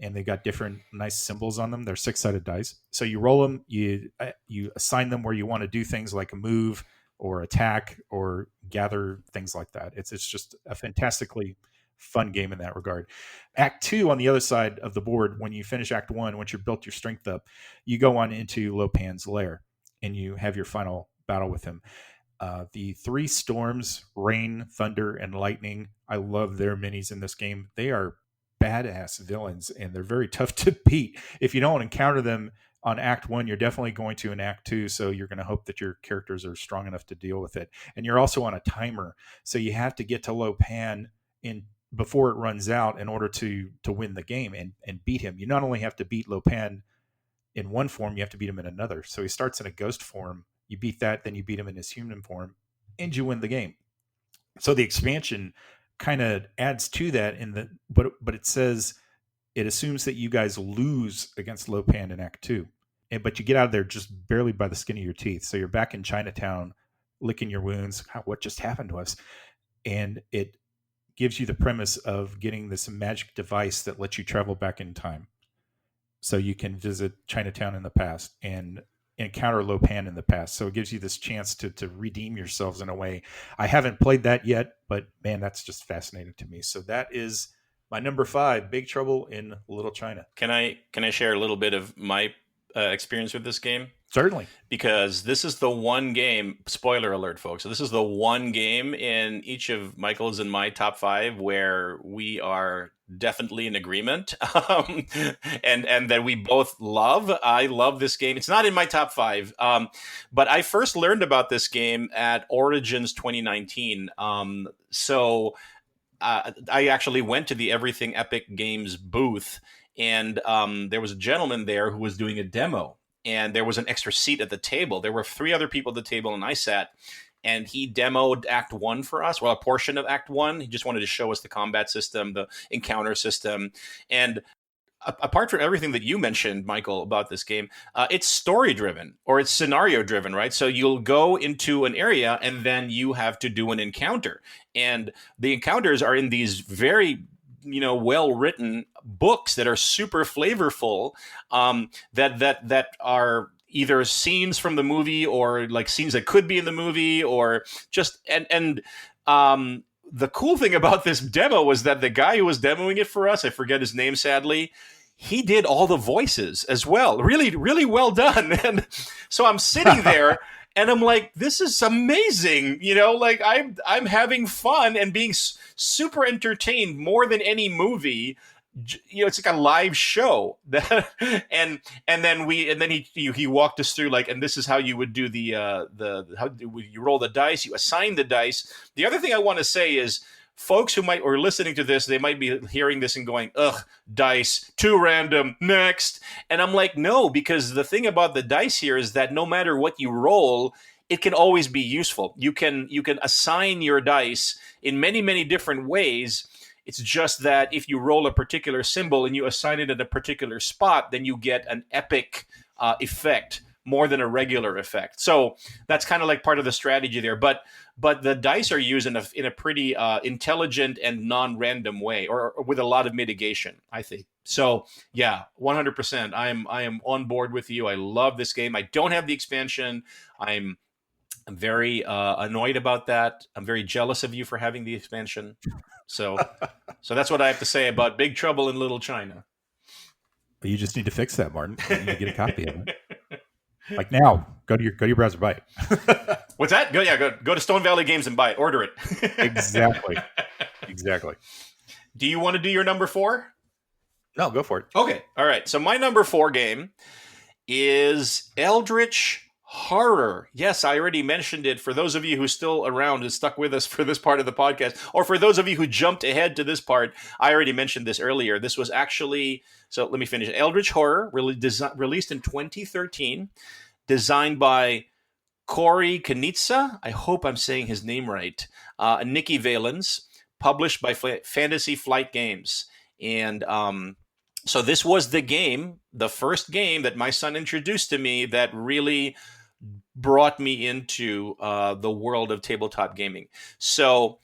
and they got different nice symbols on them. They're 6-sided dice. So you roll them, you assign them where you want to do things like a move or attack or gather, things like that. It's just a fantastically fun game in that regard. Act 2 on the other side of the board, when you finish Act 1, once you've built your strength up, you go on into Lo Pan's lair and you have your final battle with him. The 3 storms, rain, thunder, and lightning, I love their minis in this game. They are badass villains, and they're very tough to beat. If you don't encounter them on Act 1, you're definitely going to in Act 2, so you're going to hope that your characters are strong enough to deal with it. And you're also on a timer, so you have to get to Lo Pan in before it runs out in order to win the game and beat him. You not only have to beat Lo Pan in one form, you have to beat him in another. So he starts in a ghost form, you beat that, then you beat him in his human form, and you win the game. So the expansion kind of adds to that but it says it assumes that you guys lose against Lo Pan in Act 2. But you get out of there just barely by the skin of your teeth. So you're back in Chinatown, licking your wounds. What just happened to us? And it gives you the premise of getting this magic device that lets you travel back in time. So you can visit Chinatown in the past and encounter Lo Pan in the past. So it gives you this chance to redeem yourselves in a way. I haven't played that yet, but man, that's just fascinating to me. So that is my number 5, Big Trouble in Little China. Can I share a little bit of my experience with this game? Certainly. Because this is the one game, spoiler alert, folks. So this is the one game in each of Michael's and my top 5 where we are definitely in agreement, and that we both love. I love this game. It's not in my top 5, but I first learned about this game at Origins 2019. So I actually went to the Everything Epic Games booth, and there was a gentleman there who was doing a demo. And there was an extra seat at the table. There were 3 other people at the table, and I sat. And he demoed Act 1 for us, well, a portion of Act 1. He just wanted to show us the combat system, the encounter system. And apart from everything that you mentioned, Michael, about this game, it's story-driven or it's scenario-driven, right? So you'll go into an area, and then you have to do an encounter. And the encounters are in these very well-written books that are super flavorful, that are either scenes from the movie or like scenes that could be in the movie, or just and the cool thing about this demo was that the guy who was demoing it for us, I forget his name sadly, he did all the voices as well. Really, really well done. And so I'm sitting there and I'm like, this is amazing. Like I'm having fun and being super entertained more than any movie. It's like a live show. and then he walked us through, like, and this is how you would do you roll the dice, you assign the dice. The other thing I want to say is, folks who are listening to this, they might be hearing this and going, ugh, dice, too random, next. And I'm like, no, because the thing about the dice here is that no matter what you roll, it can always be useful. You can assign your dice in many, many different ways. It's just that if you roll a particular symbol and you assign it at a particular spot, then you get an epic effect more than a regular effect. So that's kind of like part of the strategy there. But the dice are used in a pretty intelligent and non-random way, or with a lot of mitigation, I think. So yeah, 100%. I am on board with you. I love this game. I don't have the expansion. I'm very annoyed about that. I'm very jealous of you for having the expansion. So that's what I have to say about Big Trouble in Little China. You just need to fix that, Martin. You need to get a copy of it. Like now, go to your browser, buy it. What's that? Go to Stone Valley Games and buy it. Order it. Exactly. Do you want to do your number 4? No, go for it. Okay. All right. So my number 4 game is Eldritch Horror. Yes, I already mentioned it. For those of you who are still around and stuck with us for this part of the podcast, or for those of you who jumped ahead to this part, I already mentioned this earlier. This was actually, so let me finish. Eldritch Horror, released in 2013, designed by Corey Knizia. I hope I'm saying his name right. Nikki Valens, published by Fantasy Flight Games. And so this was the first game that my son introduced to me that really brought me into the world of tabletop gaming. So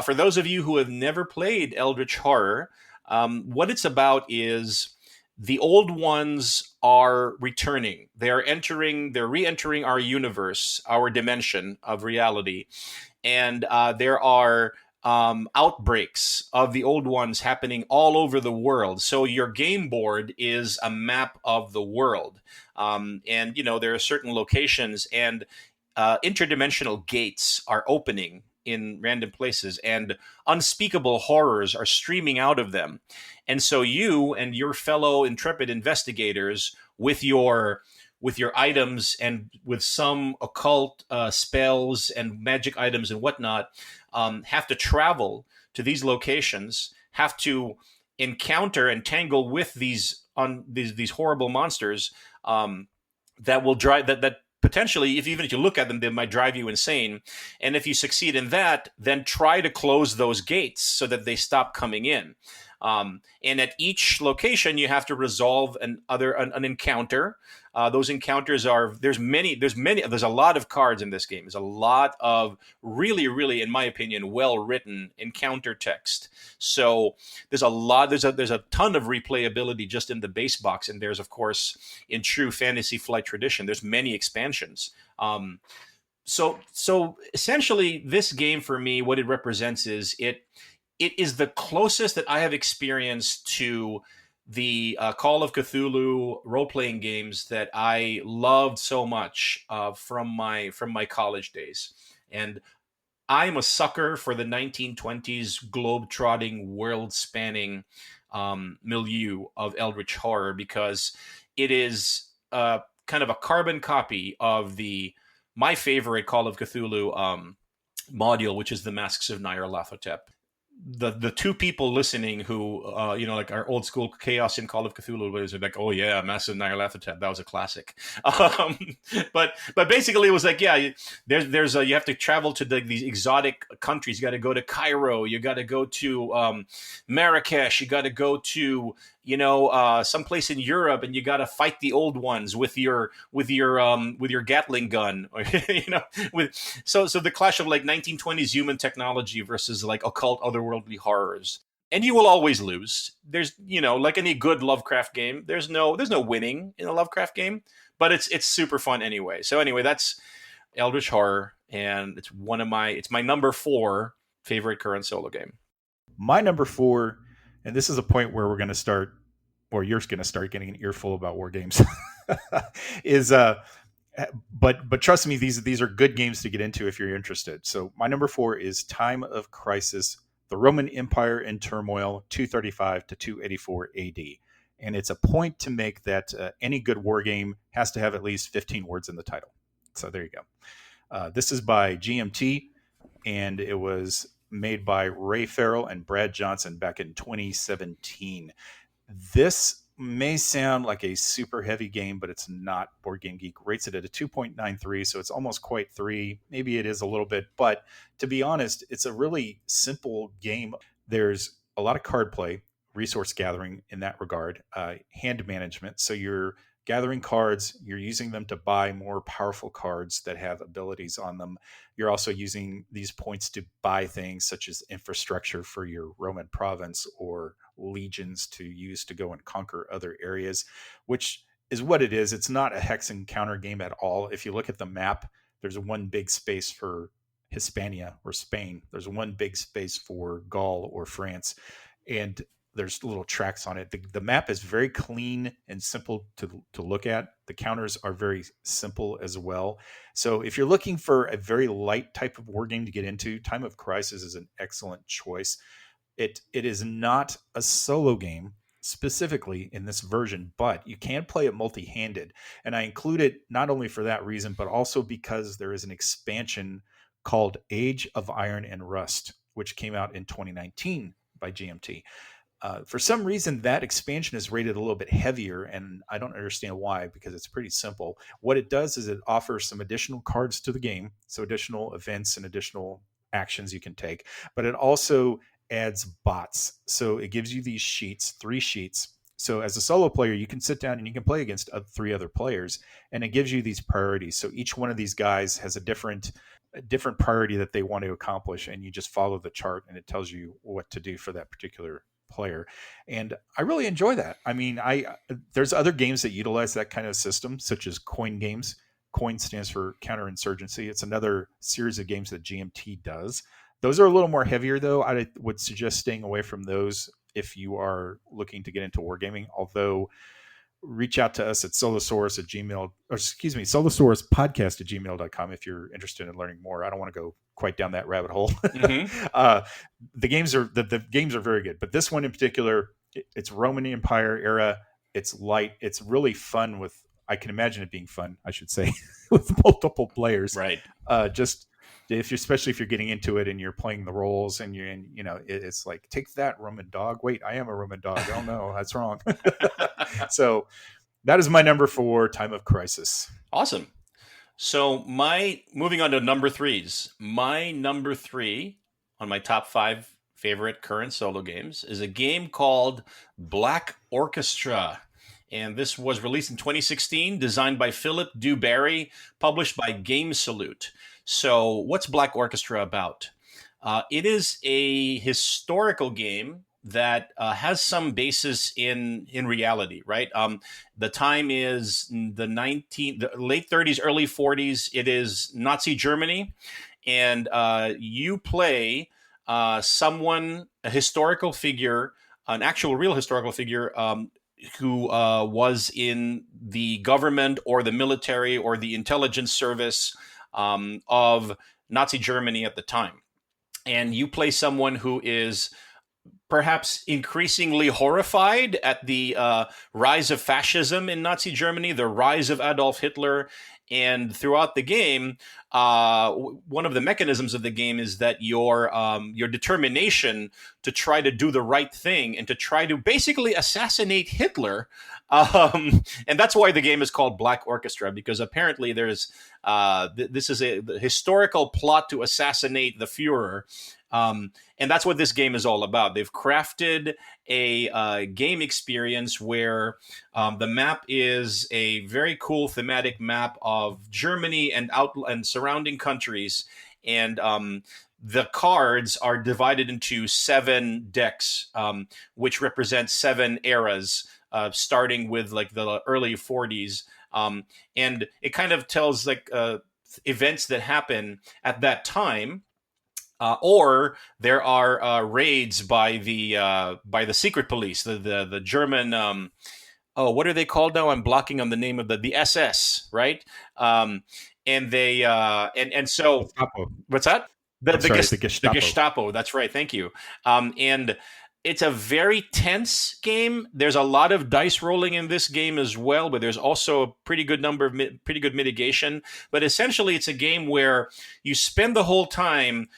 for those of you who have never played Eldritch Horror, what it's about is the old ones are returning. They're re-entering our universe, our dimension of reality. And there are outbreaks of the old ones happening all over the world. So your game board is a map of the world. And, there are certain locations, and interdimensional gates are opening in random places, and unspeakable horrors are streaming out of them. And so you and your fellow intrepid investigators with your items and with some occult spells and magic items and whatnot, have to travel to these locations, have to encounter and tangle with these horrible monsters, that will drive that potentially, if even if you look at them, they might drive you insane. And if you succeed in that, then try to close those gates so that they stop coming in. And at each location, you have to resolve an encounter. Those encounters there's a lot of cards in this game. There's a lot of really, really, in my opinion, well written encounter text. So there's a ton of replayability just in the base box, and there's, of course, in true Fantasy Flight tradition, there's many expansions. So essentially, this game for me, what it represents is it is the closest that I have experienced to the Call of Cthulhu role-playing games that I loved so much from my college days. And I'm a sucker for the 1920s globe-trotting, world-spanning milieu of Eldritch horror, because it is kind of a carbon copy of my favorite Call of Cthulhu module, which is the Masks of Nyarlathotep. The two people listening who like our old school Chaos in Call of Cthulhu was like, oh yeah, Massive Nyarlathotep, that was a classic. But basically it was like, yeah, there's you have to travel to these exotic countries. You got to go to Cairo, you got to go to Marrakesh, you got to go to someplace in Europe, and you got to fight the old ones with your Gatling gun, or so the clash of like 1920s human technology versus like occult otherworldly horrors. And you will always lose. There's like any good Lovecraft game, there's no winning in a Lovecraft game, but it's super fun anyway. So anyway, that's Eldritch Horror, and it's my number 4 favorite current solo game. My number 4, and this is a point where we're going to start, or you're going to start getting an earful about war games, is but trust me, these are good games to get into if you're interested. So my number 4 is Time of Crisis: The Roman Empire in Turmoil, 235 to 284 AD. And it's a point to make that any good war game has to have at least 15 words in the title. So there you go. This is by GMT, and it was made by Ray Farrell and Brad Johnson back in 2017. This may sound like a super heavy game, but it's not. Board Game Geek rates it at a 2.93, so it's almost quite 3. Maybe it is a little bit, but to be honest, it's a really simple game. There's a lot of card play, resource gathering in that regard, hand management. So you're gathering cards, you're using them to buy more powerful cards that have abilities on them. You're also using these points to buy things such as infrastructure for your Roman province, or legions to use to go and conquer other areas, which is what it is. It's not a hex encounter game at all. If you look at the map, there's one big space for Hispania or Spain. There's one big space for Gaul or France. And there's little tracks on it. The map is very clean and simple to look at. The counters are very simple as well. So if you're looking for a very light type of war game to get into, Time of Crisis is an excellent choice. It is not a solo game specifically in this version, but you can play it multi-handed. And I include it not only for that reason, but also because there is an expansion called Age of Iron and Rust, which came out in 2019 by GMT. For some reason, that expansion is rated a little bit heavier, and I don't understand why, because it's pretty simple. What it does is it offers some additional cards to the game, so additional events and additional actions you can take, but it also adds bots. So it gives you these sheets, 3 sheets. So as a solo player, you can sit down and you can play against 3 other players, and it gives you these priorities. So each one of these guys has a different priority that they want to accomplish, and you just follow the chart, and it tells you what to do for that particular player. And I really enjoy that. I mean, there's other games that utilize that kind of system, such as Coin games. Coin stands for counterinsurgency. It's another series of games that GMT does. Those are a little more heavier, though. I would suggest staying away from those if you are looking to get into wargaming. Although, reach out to us at solosauruspodcast@gmail.com if you're interested in learning more. I don't want to go quite down that rabbit hole. Mm-hmm. The games are very good, but this one in particular, it's Roman Empire era. It's light. It's really fun with. I can imagine it being fun, I should say, with multiple players. Right. Just if you, especially if you're getting into it and you're playing the roles and you're in, it's like, take that, Roman dog. Wait, I am a Roman dog. Oh no, that's wrong. So that is my number 4, Time of Crisis. Awesome. So moving on to number threes. My number 3 on my top 5 favorite current solo games is a game called Black Orchestra. And this was released in 2016, designed by Philip Dewberry, published by Game Salute. So what's Black Orchestra about? It is a historical game that has some basis in reality, right? The time is the late 30s, early 40s. It is Nazi Germany, and you play someone, a historical figure, an actual real historical figure, who was in the government or the military or the intelligence service of Nazi Germany at the time. And you play someone who is perhaps increasingly horrified at the rise of fascism in Nazi Germany, the rise of Adolf Hitler. And throughout the game, one of the mechanisms of the game is that your determination to try to do the right thing and to try to basically assassinate Hitler. And that's why the game is called Black Orchestra, because apparently there's this is a historical plot to assassinate the Fuhrer. And that's what this game is all about. They've crafted a game experience where the map is a very cool thematic map of Germany and surrounding countries, and the cards are divided into 7 decks, which represent 7 eras, starting with like the early 40s, and it kind of tells like events that happen at that time. Or there are raids by the secret police, the German. What are they called now? I'm blocking on the name of the SS, right? And they and so Gestapo. What's that? The Gestapo. The Gestapo. That's right. Thank you. And it's a very tense game. There's a lot of dice rolling in this game as well, but there's also a pretty good number of pretty good mitigation. But essentially, it's a game where you spend the whole time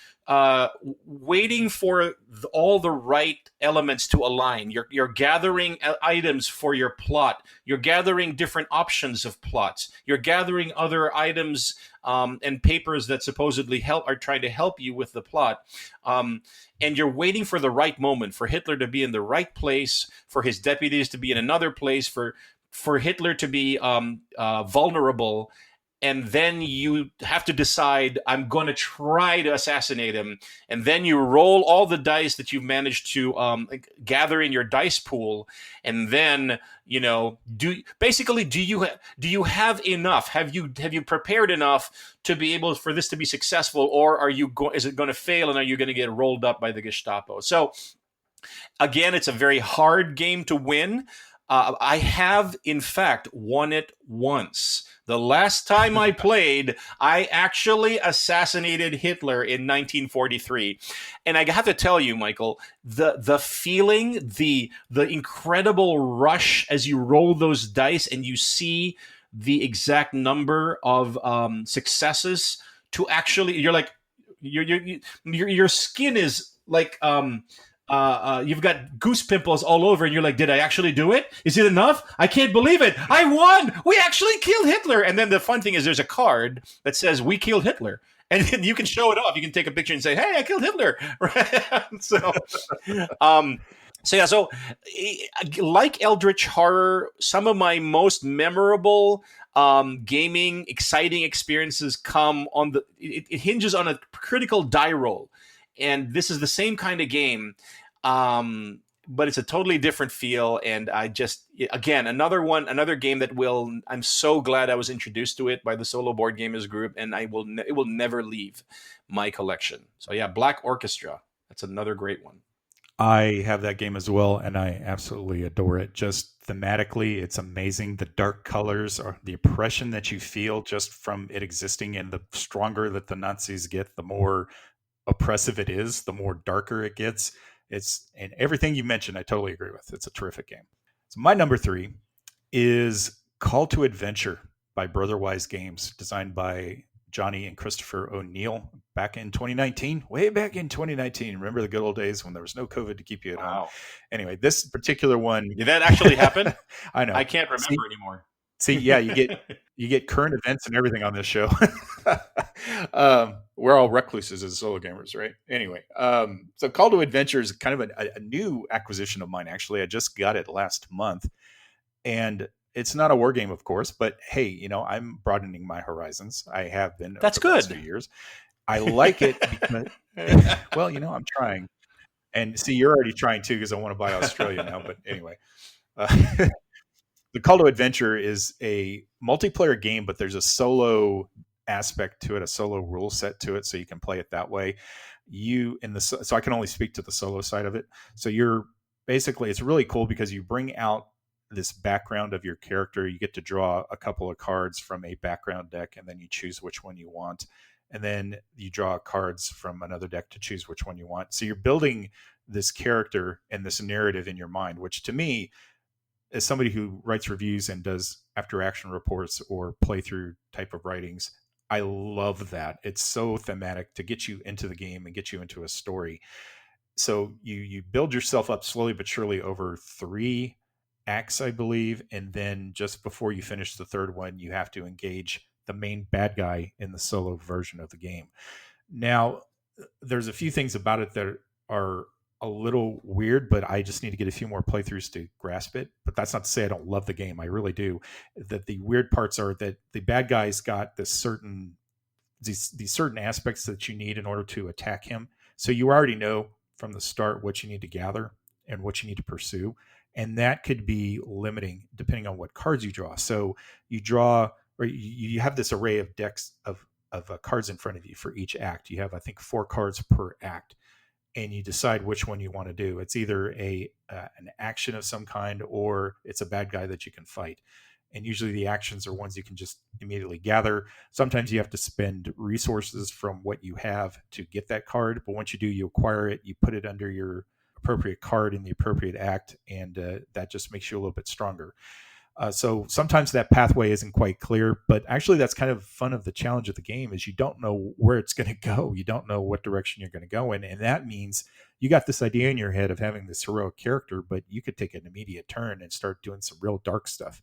waiting for all the right elements to align. You're gathering items for your plot. You're gathering different options of plots. You're gathering other items and papers that supposedly are trying to help you with the plot. And you're waiting for the right moment, for Hitler to be in the right place, for his deputies to be in another place, for Hitler to be vulnerable. And then you have to decide, I'm going to try to assassinate him. And then you roll all the dice that you've managed to gather in your dice pool. And then, do you have enough? Have you prepared enough to be able for this to be successful? Or is it going to fail? And are you going to get rolled up by the Gestapo? So again, it's a very hard game to win. I have, in fact, won it once. The last time I played, I actually assassinated Hitler in 1943. And I have to tell you, Michael, the feeling, the incredible rush as you roll those dice and you see the exact number of successes to actually, you're like, your skin is like, you've got goose pimples all over, and you're like, did I actually do it? Is it enough? I can't believe it. I won. We actually killed Hitler. And then the fun thing is there's a card that says we killed Hitler. And then you can show it off. You can take a picture and say, hey, I killed Hitler. So like Eldritch Horror, some of my most memorable gaming, exciting experiences come on it hinges on a critical die roll. And this is the same kind of game, but it's a totally different feel. And again, another game that I'm so glad I was introduced to it by the Solo Board Gamers group, and it will never leave my collection. So yeah, Black Orchestra. That's another great one. I have that game as well, and I absolutely adore it. Just thematically, it's amazing. The dark colors, or the oppression that you feel just from it existing, and the stronger that the Nazis get, the more oppressive it is, the more darker it gets. And everything you mentioned, I totally agree with. It's a terrific game. So my number 3 is Call to Adventure by Brotherwise Games, designed by Johnny and Christopher O'Neill back in 2019, way back in 2019. Remember the good old days when there was no COVID to keep you at home? Anyway, this particular one. Did that actually happen? I know. I can't remember anymore. See, yeah, you get current events and everything on this show. We're all recluses as solo gamers, right? Anyway, so Call to Adventure is kind of a new acquisition of mine. Actually, I just got it last month, and it's not a war game, of course. But hey, you know, I'm broadening my horizons. I have been. That's over the last good. few years. I like it because, well, you know, I'm trying, and see, you're already trying too because I want to buy Australia now. But anyway. The Call to Adventure is a multiplayer game, but there's a solo aspect to it, a solo rule set to it, so you can play it that way. So I can only speak to the solo side of it. So you're basically, it's really cool because you bring out this background of your character. You get to draw a couple of cards from a background deck, and then you choose which one you want. And then you draw cards from another deck to choose which one you want. So you're building this character and this narrative in your mind, which to me, as somebody who writes reviews and does after action reports or playthrough type of writings, I love that. It's so thematic to get you into the game and get you into a story. So you build yourself up slowly but surely over 3 acts, I believe, and then just before you finish the third one, you have to engage the main bad guy in the solo version of the game. Now, there's a few things about it that are a little weird, but I just need to get a few more playthroughs to grasp it. But that's not to say I don't love the game. I really do. That the weird parts are that the bad guy's got these certain aspects that you need in order to attack him. So you already know from the start what you need to gather and what you need to pursue. And that could be limiting depending on what cards you draw. So you draw, or you have this array of decks of cards in front of you for each act. You have, I think, 4 cards per act, and you decide which one you want to do. It's either an action of some kind, or it's a bad guy that you can fight. And usually the actions are ones you can just immediately gather. Sometimes you have to spend resources from what you have to get that card, but once you do, you acquire it, you put it under your appropriate card in the appropriate act, and that just makes you a little bit stronger. So sometimes that pathway isn't quite clear, but actually that's kind of fun of the challenge of the game is you don't know where it's going to go. You don't know what direction you're going to go in. And that means you got this idea in your head of having this heroic character, but you could take an immediate turn and start doing some real dark stuff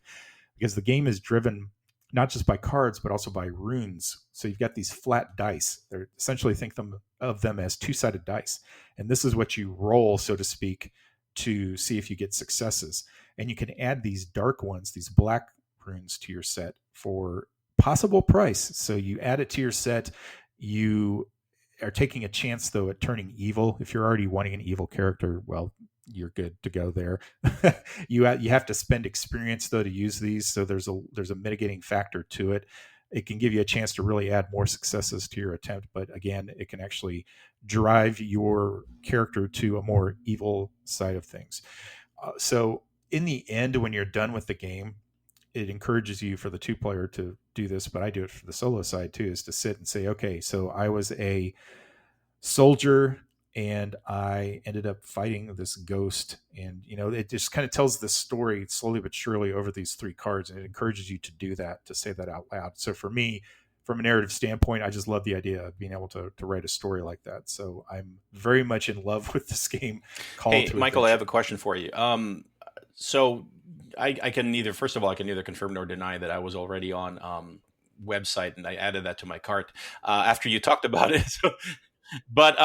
because the game is driven not just by cards, but also by runes. So you've got these flat dice. They're essentially of them as 2-sided dice. And this is what you roll, so to speak, to see if you get successes. And you can add these dark ones, these black runes to your set for possible price. So you add it to your set. You are taking a chance, though, at turning evil. If you're already wanting an evil character, well, you're good to go there. You have to spend experience, though, to use these. So there's a mitigating factor to it. It can give you a chance to really add more successes to your attempt. But again, it can actually drive your character to a more evil side of things. So in the end, when you're done with the game, it encourages you for the 2-player to do this, but I do it for the solo side too, is to sit and say, okay, so I was a soldier and I ended up fighting this ghost. And, you know, it just kind of tells the story slowly but surely over these 3 cards. And it encourages you to do that, to say that out loud. So for me, from a narrative standpoint, I just love the idea of being able to write a story like that. So I'm very much in love with this game. Hey, Michael, I have a question for you. So I can neither, first of all, I can neither confirm nor deny that I was already on website and I added that to my cart after you talked about it. But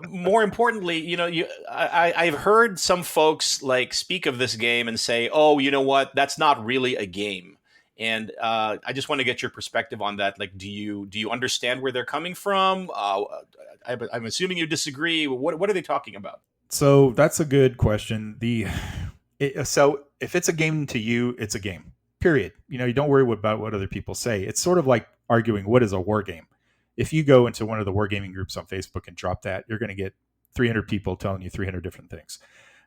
more importantly, you know, I've heard some folks like speak of this game and say, "Oh, you know what? That's not really a game." And I just want to get your perspective on that. Like, do you understand where they're coming from? I'm assuming you disagree. What are they talking about? So that's a good question. So if it's a game to you, it's a game. Period. You know, you don't worry about what other people say. It's sort of like arguing what is a war game. If you go into one of the wargaming groups on Facebook and drop that, you're going to get 300 people telling you 300 different things.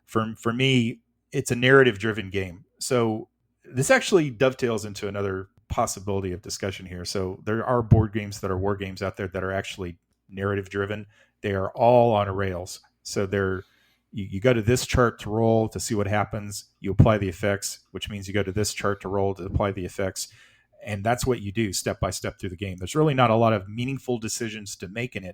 For me, it's a narrative-driven game. So this actually dovetails into another possibility of discussion here. So there are board games that are war games out there that are actually narrative-driven. They are all on rails. So they're You go to this chart to roll to see what happens. You apply the effects, which means you go to this chart to roll to apply the effects. And that's what you do step by step through the game. There's really not a lot of meaningful decisions to make in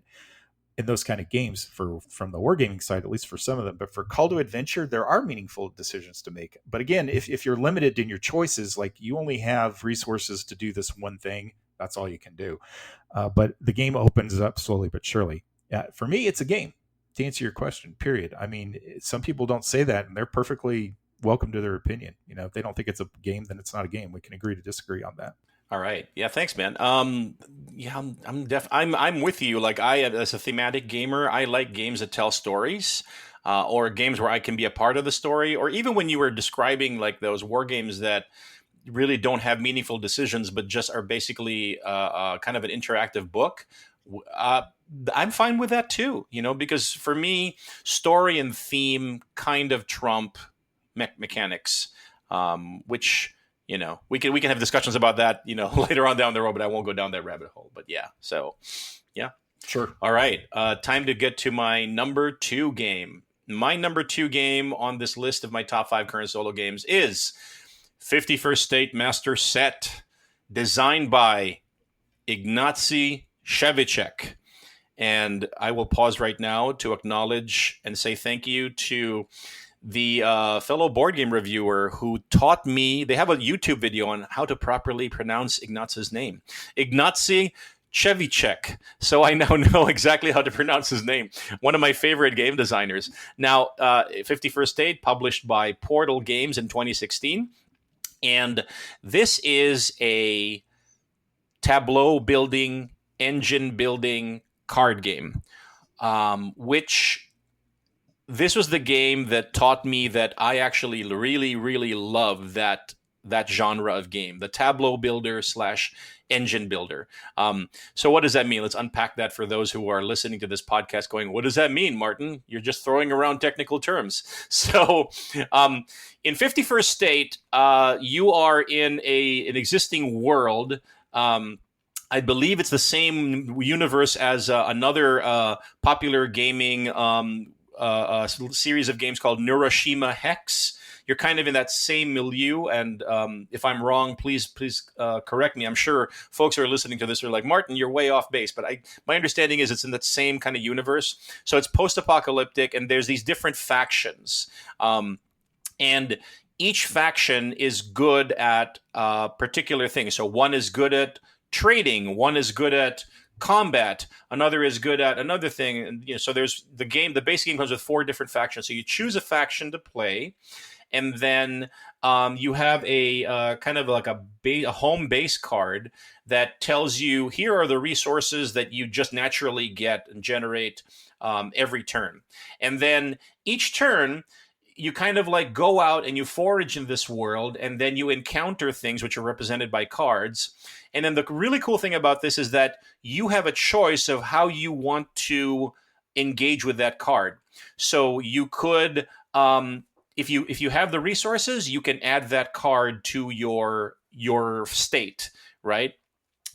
those kind of games from the wargaming side, at least for some of them. But for Call to Adventure, there are meaningful decisions to make. But again, if you're limited in your choices, like you only have resources to do this one thing, that's all you can do. But the game opens up slowly but surely. For me, it's a game, to answer your question, period. I mean, some people don't say that, and they're perfectly welcome to their opinion. If they don't think it's a game, then it's not a game. We can agree to disagree on that. All right. Yeah. Thanks, man. Yeah, I'm with you. Like as a thematic gamer, I like games that tell stories, or games where I can be a part of the story, or even when you were describing like those war games that really don't have meaningful decisions, but just are basically kind of an interactive book. I'm fine with that too, because for me, story and theme kind of trump mechanics, which, we can have discussions about that, later on down the road, but I won't go down that rabbit hole. But yeah, so yeah. Sure. All right. Time to get to my number 2 game. My number 2 game on this list of my top 5 current solo games is 51st State Master Set, designed by Ignacy Trzewiczek. And I will pause right now to acknowledge and say thank you to the fellow board game reviewer who taught me. They have a YouTube video on how to properly pronounce Ignacy's name. Ignacy Trzewiczek. So I now know exactly how to pronounce his name. One of my favorite game designers. Now, 51st State, published by Portal Games in 2016. And this is a tableau building, engine building card game, which this was the game that taught me that I actually really, really love that genre of game, the tableau builder / engine builder. So what does that mean? Let's unpack that for those who are listening to this podcast going, what does that mean, Martin? You're just throwing around technical terms. So in 51st State, you are in an existing world. I believe it's the same universe as another popular gaming series of games called Neuroshima Hex. You're kind of in that same milieu, and if I'm wrong, please correct me. I'm sure folks who are listening to this are like, Martin, you're way off base, but my understanding is it's in that same kind of universe. So it's post-apocalyptic, and there's these different factions, and each faction is good at particular things. So one is good at trading, one is good at combat, another is good at another thing. And, so there's the basic game comes with 4 different factions. So you choose a faction to play, and then you have a kind of like a home base card that tells you, here are the resources that you just naturally get and generate every turn. And then each turn, you kind of like go out and you forage in this world, and then you encounter things which are represented by cards. And then the really cool thing about this is that you have a choice of how you want to engage with that card. So you could, if you have the resources, you can add that card to your state, right?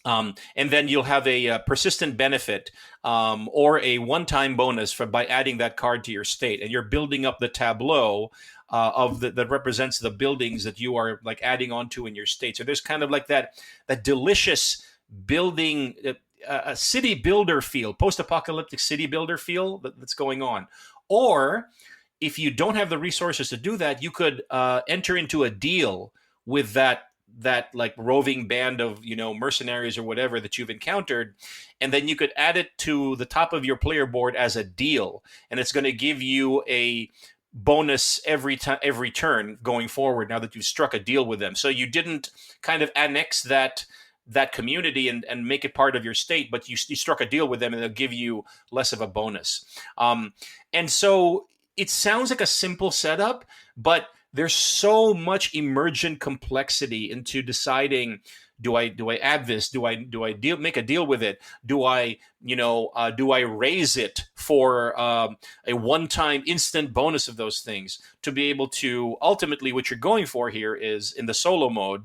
And then you'll have a persistent benefit or a one-time bonus by adding that card to your state, and you're building up the tableau that represents the buildings that you are like adding onto in your state. So there's kind of like that delicious building, a city builder feel, post-apocalyptic city builder feel that's going on. Or if you don't have the resources to do that, you could enter into a deal with that like roving band of mercenaries or whatever that you've encountered, and then you could add it to the top of your player board as a deal, and it's going to give you a bonus every turn going forward now that you've struck a deal with them. So you didn't kind of annex that community and make it part of your state, but you struck a deal with them, and they'll give you less of a bonus. And so it sounds like a simple setup, but there's so much emergent complexity into deciding, do I add this? Do I make a deal with it? Do I raise it for a one-time instant bonus of those things to be able to ultimately, what you're going for here is in the solo mode,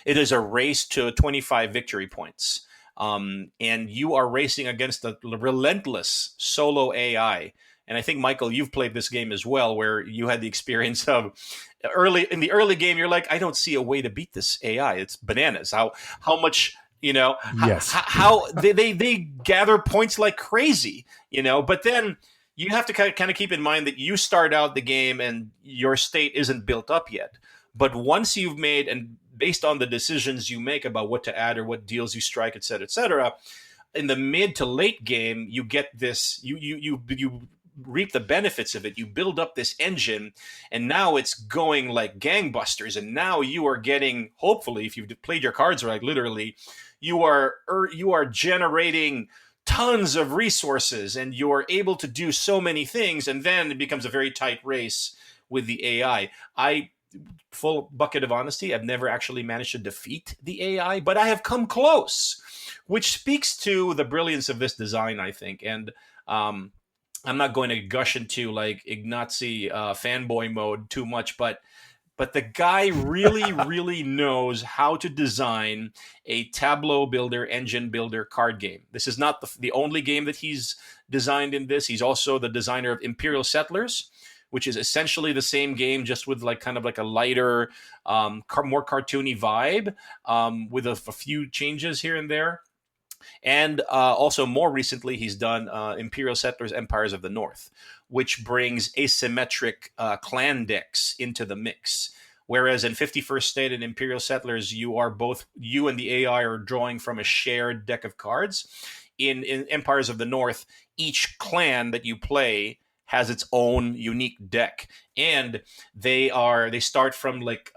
it is a race to 25 victory points. And you are racing against the relentless solo AI. And I think, Michael, you've played this game as well, where you had the experience of early game, you're like, I don't see a way to beat this AI. It's bananas. How much, Yes. how they gather points like crazy, but then you have to kind of keep in mind that you start out the game and your state isn't built up yet. But once you've made, and based on the decisions you make about what to add or what deals you strike, et cetera, in the mid to late game, you get this, you reap the benefits of it. You build up this engine, and now it's going like gangbusters. And now you are getting, hopefully, if you've played your cards right, literally, you are generating tons of resources, and you are able to do so many things. And then it becomes a very tight race with the AI. Full bucket of honesty, I've never actually managed to defeat the AI, but I have come close, which speaks to the brilliance of this design, I think. And I'm not going to gush into like Ignacy fanboy mode too much, but the guy really, really knows how to design a tableau builder, engine builder card game. This is not the only game that he's designed in this. He's also the designer of Imperial Settlers, which is essentially the same game, just with like kind of like a lighter, more cartoony vibe, with a few changes here and there. And also more recently, he's done Imperial Settlers, Empires of the North, which brings asymmetric clan decks into the mix. Whereas in 51st State and Imperial Settlers, you and the AI are drawing from a shared deck of cards. In Empires of the North, each clan that you play has its own unique deck, and they start from like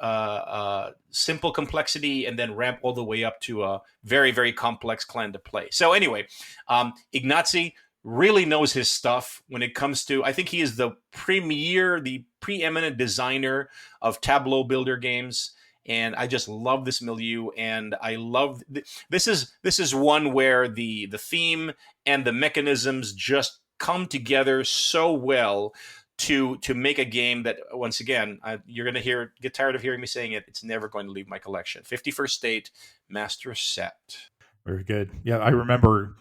simple complexity and then ramp all the way up to a very, very complex clan to play. So anyway, Ignacy really knows his stuff when it comes to, I think he is the preeminent designer of tableau builder games. And I just love this milieu, and I love this is one where the theme and the mechanisms just come together so well to make a game that, once again, you're going to get tired of hearing me saying it. It's never going to leave my collection. 51st State Master Set. Very good. Yeah, I remember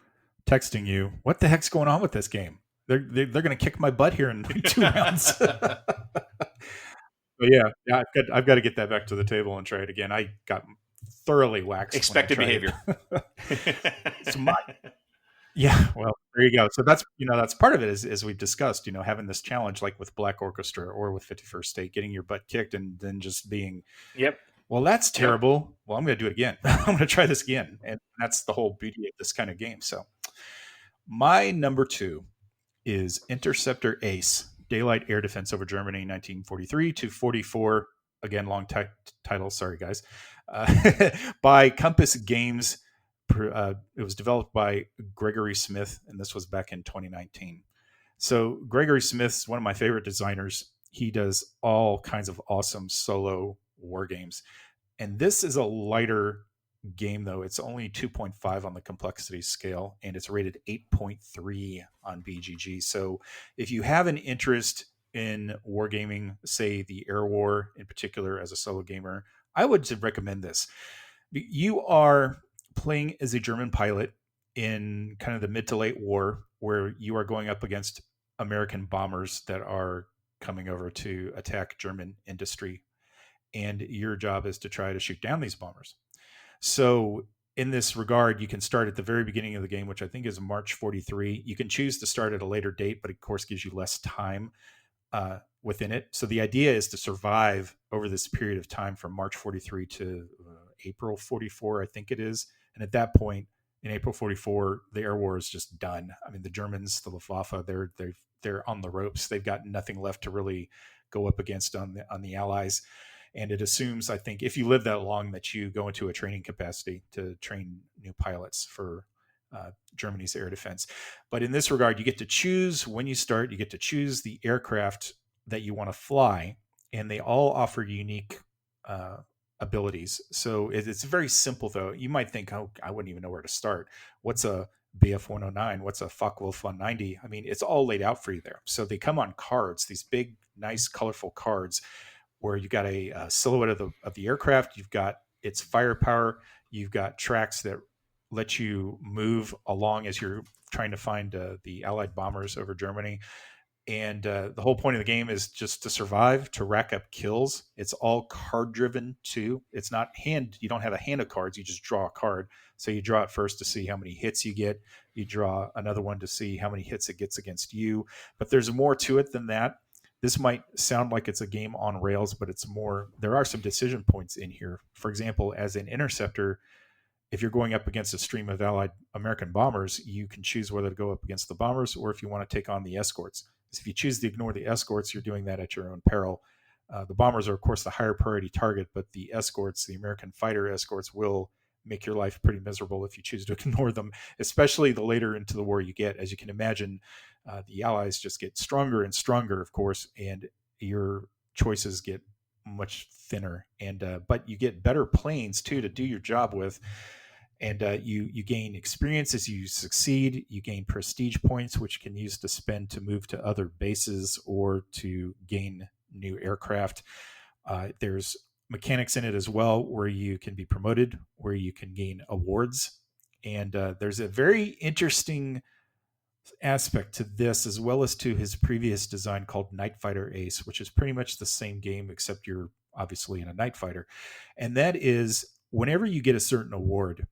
texting you, what the heck's going on with this game? They're going to kick my butt here in 2 rounds. But yeah, I've got to get that back to the table and try it again. I got thoroughly waxed. Expected behavior. Yeah, well, there you go. So that's part of it, is as we've discussed, having this challenge like with Black Orchestra or with 51st State, getting your butt kicked and then just being, yep. Well, that's terrible. Yep. Well, I'm going to do it again. I'm going to try this again. And that's the whole beauty of this kind of game. So my number 2 is Interceptor Ace, Daylight Air Defense over Germany, 1943 to 44. Again, long title. Sorry, guys. By Compass Games. It was developed by Gregory Smith, and this was back in 2019. So Gregory Smith's one of my favorite designers. He does all kinds of awesome solo war games. And this is a lighter game, though. It's only 2.5 on the complexity scale, and it's rated 8.3 on BGG. So if you have an interest in wargaming, say the Air War in particular, as a solo gamer, I would recommend this. You are playing as a German pilot in kind of the mid to late war, where you are going up against American bombers that are coming over to attack German industry. And your job is to try to shoot down these bombers. So in this regard, you can start at the very beginning of the game, which I think is March 43. You can choose to start at a later date, but of course gives you less time within it. So the idea is to survive over this period of time from March 43 to April 44, I think it is. And at that point, in April 44, the air war is just done. I mean, the Germans, the Luftwaffe, they're on the ropes. They've got nothing left to really go up against on the Allies. And it assumes, I think, if you live that long, that you go into a training capacity to train new pilots for Germany's air defense. But in this regard, you get to choose when you start. You get to choose the aircraft that you want to fly, and they all offer unique abilities. So it's very simple, though. You might think, oh, I wouldn't even know where to start. What's a BF 109? What's a Focke-Wulf 190? I mean, it's all laid out for you there. So they come on cards, these big, nice, colorful cards, where you've got a silhouette of the aircraft. You've got its firepower. You've got tracks that let you move along as you're trying to find the Allied bombers over Germany. And the whole point of the game is just to survive, to rack up kills. It's all card driven too. It's not hand. You don't have a hand of cards. You just draw a card. So you draw it first to see how many hits you get. You draw another one to see how many hits it gets against you. But there's more to it than that. This might sound like it's a game on rails, but it's more. There are some decision points in here. For example, as an interceptor, if you're going up against a stream of allied American bombers, you can choose whether to go up against the bombers or if you want to take on the escorts. If you choose to ignore the escorts, you're doing that at your own peril. The bombers are, of course, the higher priority target, but the escorts, the American fighter escorts, will make your life pretty miserable if you choose to ignore them, especially the later into the war you get. As you can imagine, the Allies just get stronger and stronger, of course, and your choices get much thinner. And but you get better planes, too, to do your job with. And you gain experience as you succeed. You gain prestige points, which you can use to spend to move to other bases or to gain new aircraft. There's mechanics in it as well, where you can be promoted, where you can gain awards, and there's a very interesting aspect to this as well as to his previous design called Night Fighter Ace, which is pretty much the same game except you're obviously in a night fighter, and that is whenever you get a certain award,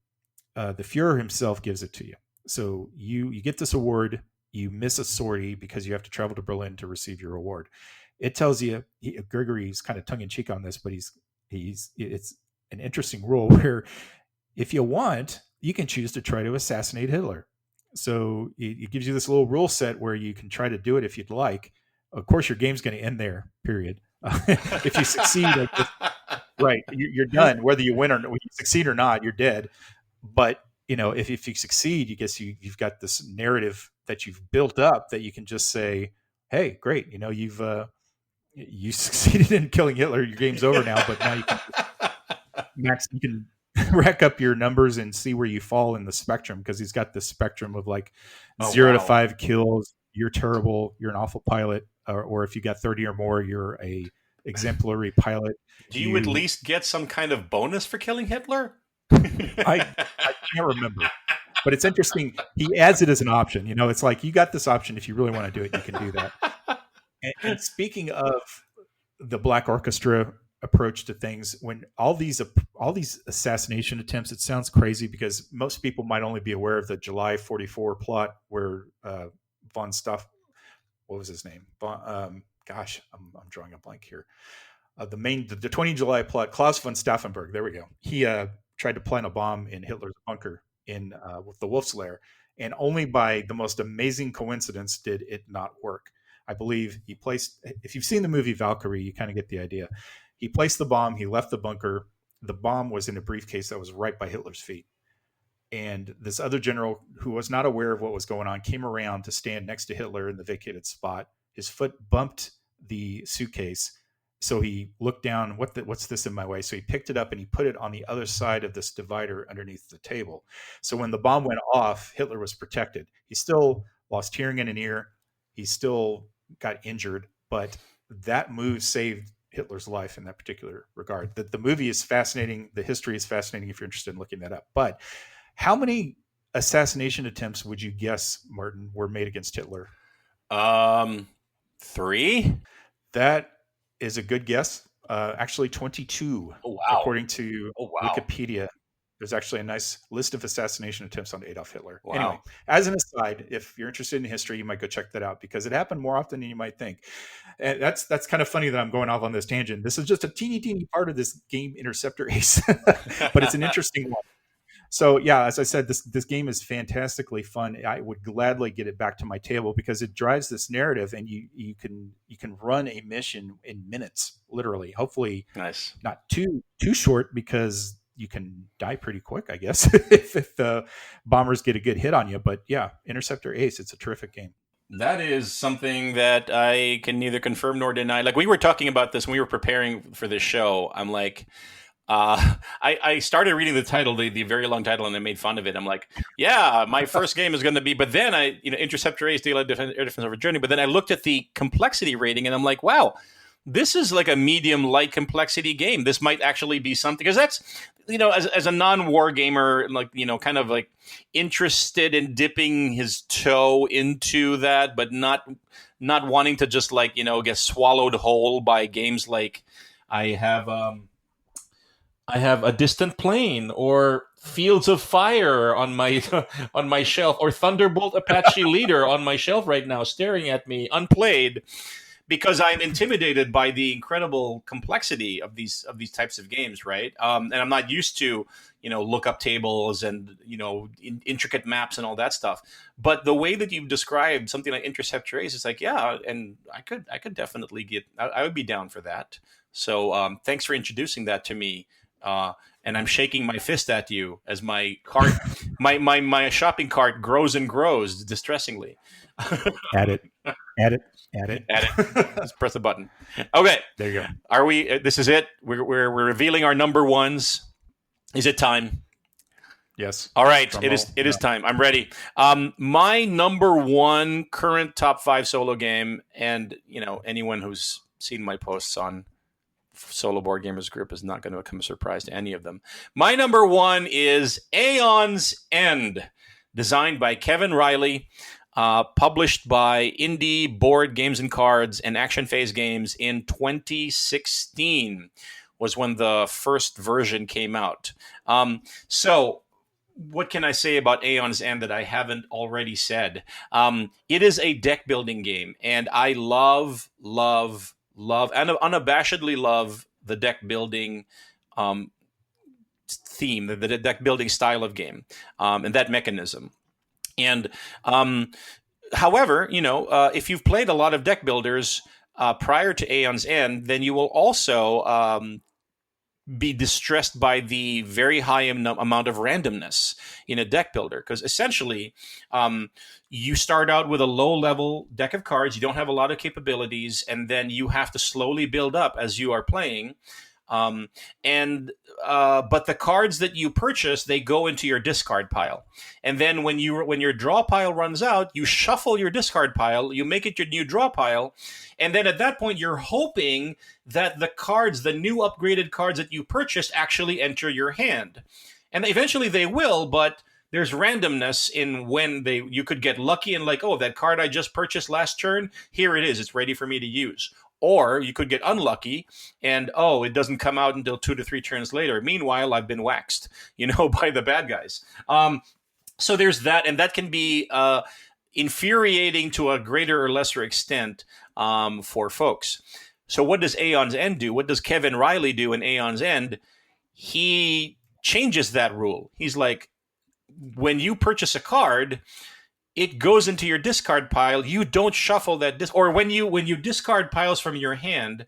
the Fuhrer himself gives it to you. So you get this award, you miss a sortie because you have to travel to Berlin to receive your award. It tells you, Gregory's kind of tongue in cheek on this, but it's an interesting rule where if you want, you can choose to try to assassinate Hitler. So it gives you this little rule set where you can try to do it if you'd like. Of course, your game's going to end there, period. If you succeed, right, you're done. Whether you win or you succeed or not, you're dead. But if you succeed, you guess you've got this narrative that you've built up that you can just say, "Hey, great! You succeeded in killing Hitler. Your game's over now." But now you can rack up your numbers and see where you fall in the spectrum, because he's got this spectrum of like 0 to 5 kills. You're terrible. You're an awful pilot, or if you got 30 or more, you're a exemplary pilot. Do you at least get some kind of bonus for killing Hitler? I can't remember, but it's interesting. He adds it as an option. It's like you got this option. If you really want to do it, you can do that. And speaking of the Black Orchestra approach to things, when all these assassination attempts, it sounds crazy because most people might only be aware of the July 44 plot where von Staff, what was his name? I'm drawing a blank here. The 20 July plot, Klaus von Stauffenberg. There we go. He tried to plant a bomb in Hitler's bunker in with the Wolf's Lair, and only by the most amazing coincidence did it not work. I believe he placed, if you've seen the movie Valkyrie, you kind of get the idea. He placed the bomb, he left the bunker, the bomb was in a briefcase that was right by Hitler's feet. And this other general who was not aware of what was going on came around to stand next to Hitler in the vacated spot. His foot bumped the suitcase. So he looked down, what's this in my way? So he picked it up and he put it on the other side of this divider underneath the table. So when the bomb went off, Hitler was protected. He still lost hearing in an ear. He still got injured, but that move saved Hitler's life in that particular regard. The movie is fascinating. The history is fascinating if you're interested in looking that up. But how many assassination attempts would you guess, Martin, were made against Hitler? 3? That is a good guess. Actually 22. Oh, wow. According to Wikipedia. There's actually a nice list of assassination attempts on Adolf Hitler. Wow. Anyway, as an aside, if you're interested in history, you might go check that out because it happened more often than you might think. And that's kind of funny that I'm going off on this tangent. This is just a teeny part of this game, Interceptor Ace, but it's an interesting one. So yeah, as I said, this game is fantastically fun. I would gladly get it back to my table because it drives this narrative, and you can run a mission in minutes, literally. Hopefully, nice, not too short because you can die pretty quick, I guess, if the bombers get a good hit on you. But yeah, Interceptor Ace, it's a terrific game. That is something that I can neither confirm nor deny. Like, we were talking about this when we were preparing for this show. I'm like, I started reading the title, the very long title, and I made fun of it. I'm like, yeah, my first game is going to be, but then Interceptor Ace, Daylight Air Defense Over Journey. But then I looked at the complexity rating, and I'm like, wow, this is like a medium light complexity game. This might actually be something, because that's, as a non-war gamer, like, kind of like interested in dipping his toe into that, but not wanting to just like, get swallowed whole by games like I have A Distant Plane or Fields of Fire on my on my shelf, or Thunderbolt Apache Leader on my shelf right now, staring at me unplayed, because I'm intimidated by the incredible complexity of these types of games, right? And I'm not used to lookup tables and intricate maps and all that stuff. But the way that you've described something like Intercept Trace, it's like, yeah, and I could definitely I would be down for that. So thanks for introducing that to me. And I'm shaking my fist at you as my cart, my shopping cart grows and grows distressingly. Add it. Let's press the button. Okay, there you go. Are we? This is it. We're revealing our number ones. Is it time? Yes. All right. It is time. I'm ready. My number one current top 5 solo game, and anyone who's seen my posts on Solo Board Gamers Group is not going to become a surprise to any of them. My number one is Aeon's End, designed by Kevin Riley, published by Indie Board Games and Cards and Action Phase Games in 2016 was when the first version came out. So what can I say about Aeon's End that I haven't already said? It is a deck building game, and I love, and unabashedly love the deck building theme, the deck building style of game, and that mechanism. And however, if you've played a lot of deck builders prior to Aeon's End, then you will also be distressed by the very high amount of randomness in a deck builder, because essentially you start out with a low-level deck of cards. You don't have a lot of capabilities, and then you have to slowly build up as you are playing. But the cards that you purchase, they go into your discard pile, and then when your draw pile runs out, you shuffle your discard pile, you make it your new draw pile, and then at that point you're hoping that the new upgraded cards that you purchased actually enter your hand, and eventually they will, but there's randomness in when you could get lucky and like, oh, that card I just purchased last turn, here it is, it's ready for me to use. Or you could get unlucky and, it doesn't come out until 2 to 3 turns later. Meanwhile, I've been waxed, by the bad guys. So there's that, and that can be infuriating to a greater or lesser extent for folks. So what does Aeon's End do? What does Kevin Riley do in Aeon's End? He changes that rule. He's like, when you purchase a card, it goes into your discard pile. You don't shuffle that or when you discard piles from your hand,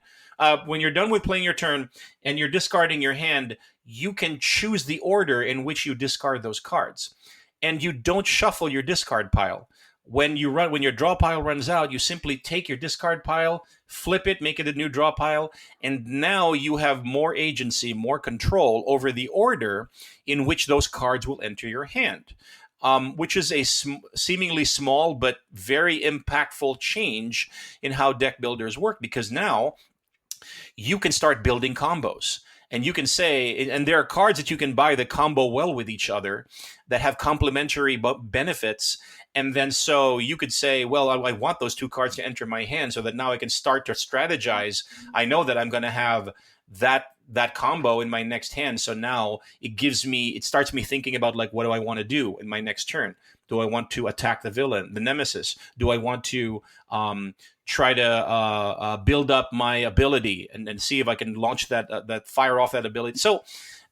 when you're done with playing your turn and you're discarding your hand, you can choose the order in which you discard those cards, and you don't shuffle your discard pile. When your draw pile runs out, you simply take your discard pile, flip it, make it a new draw pile, and now you have more agency, more control over the order in which those cards will enter your hand. Which is a seemingly small but very impactful change in how deck builders work, because now you can start building combos. And you can say, and there are cards that you can buy that combo well with each other, that have complementary benefits. And then so you could say, well, I want those 2 cards to enter my hand so that now I can start to strategize. I know that I'm going to have that combo in my next hand. So now it starts me thinking about, like, what do I want to do in my next turn? Do I want to attack the villain, the nemesis? Do I want to try to build up my ability and see if I can launch that fire off that ability? So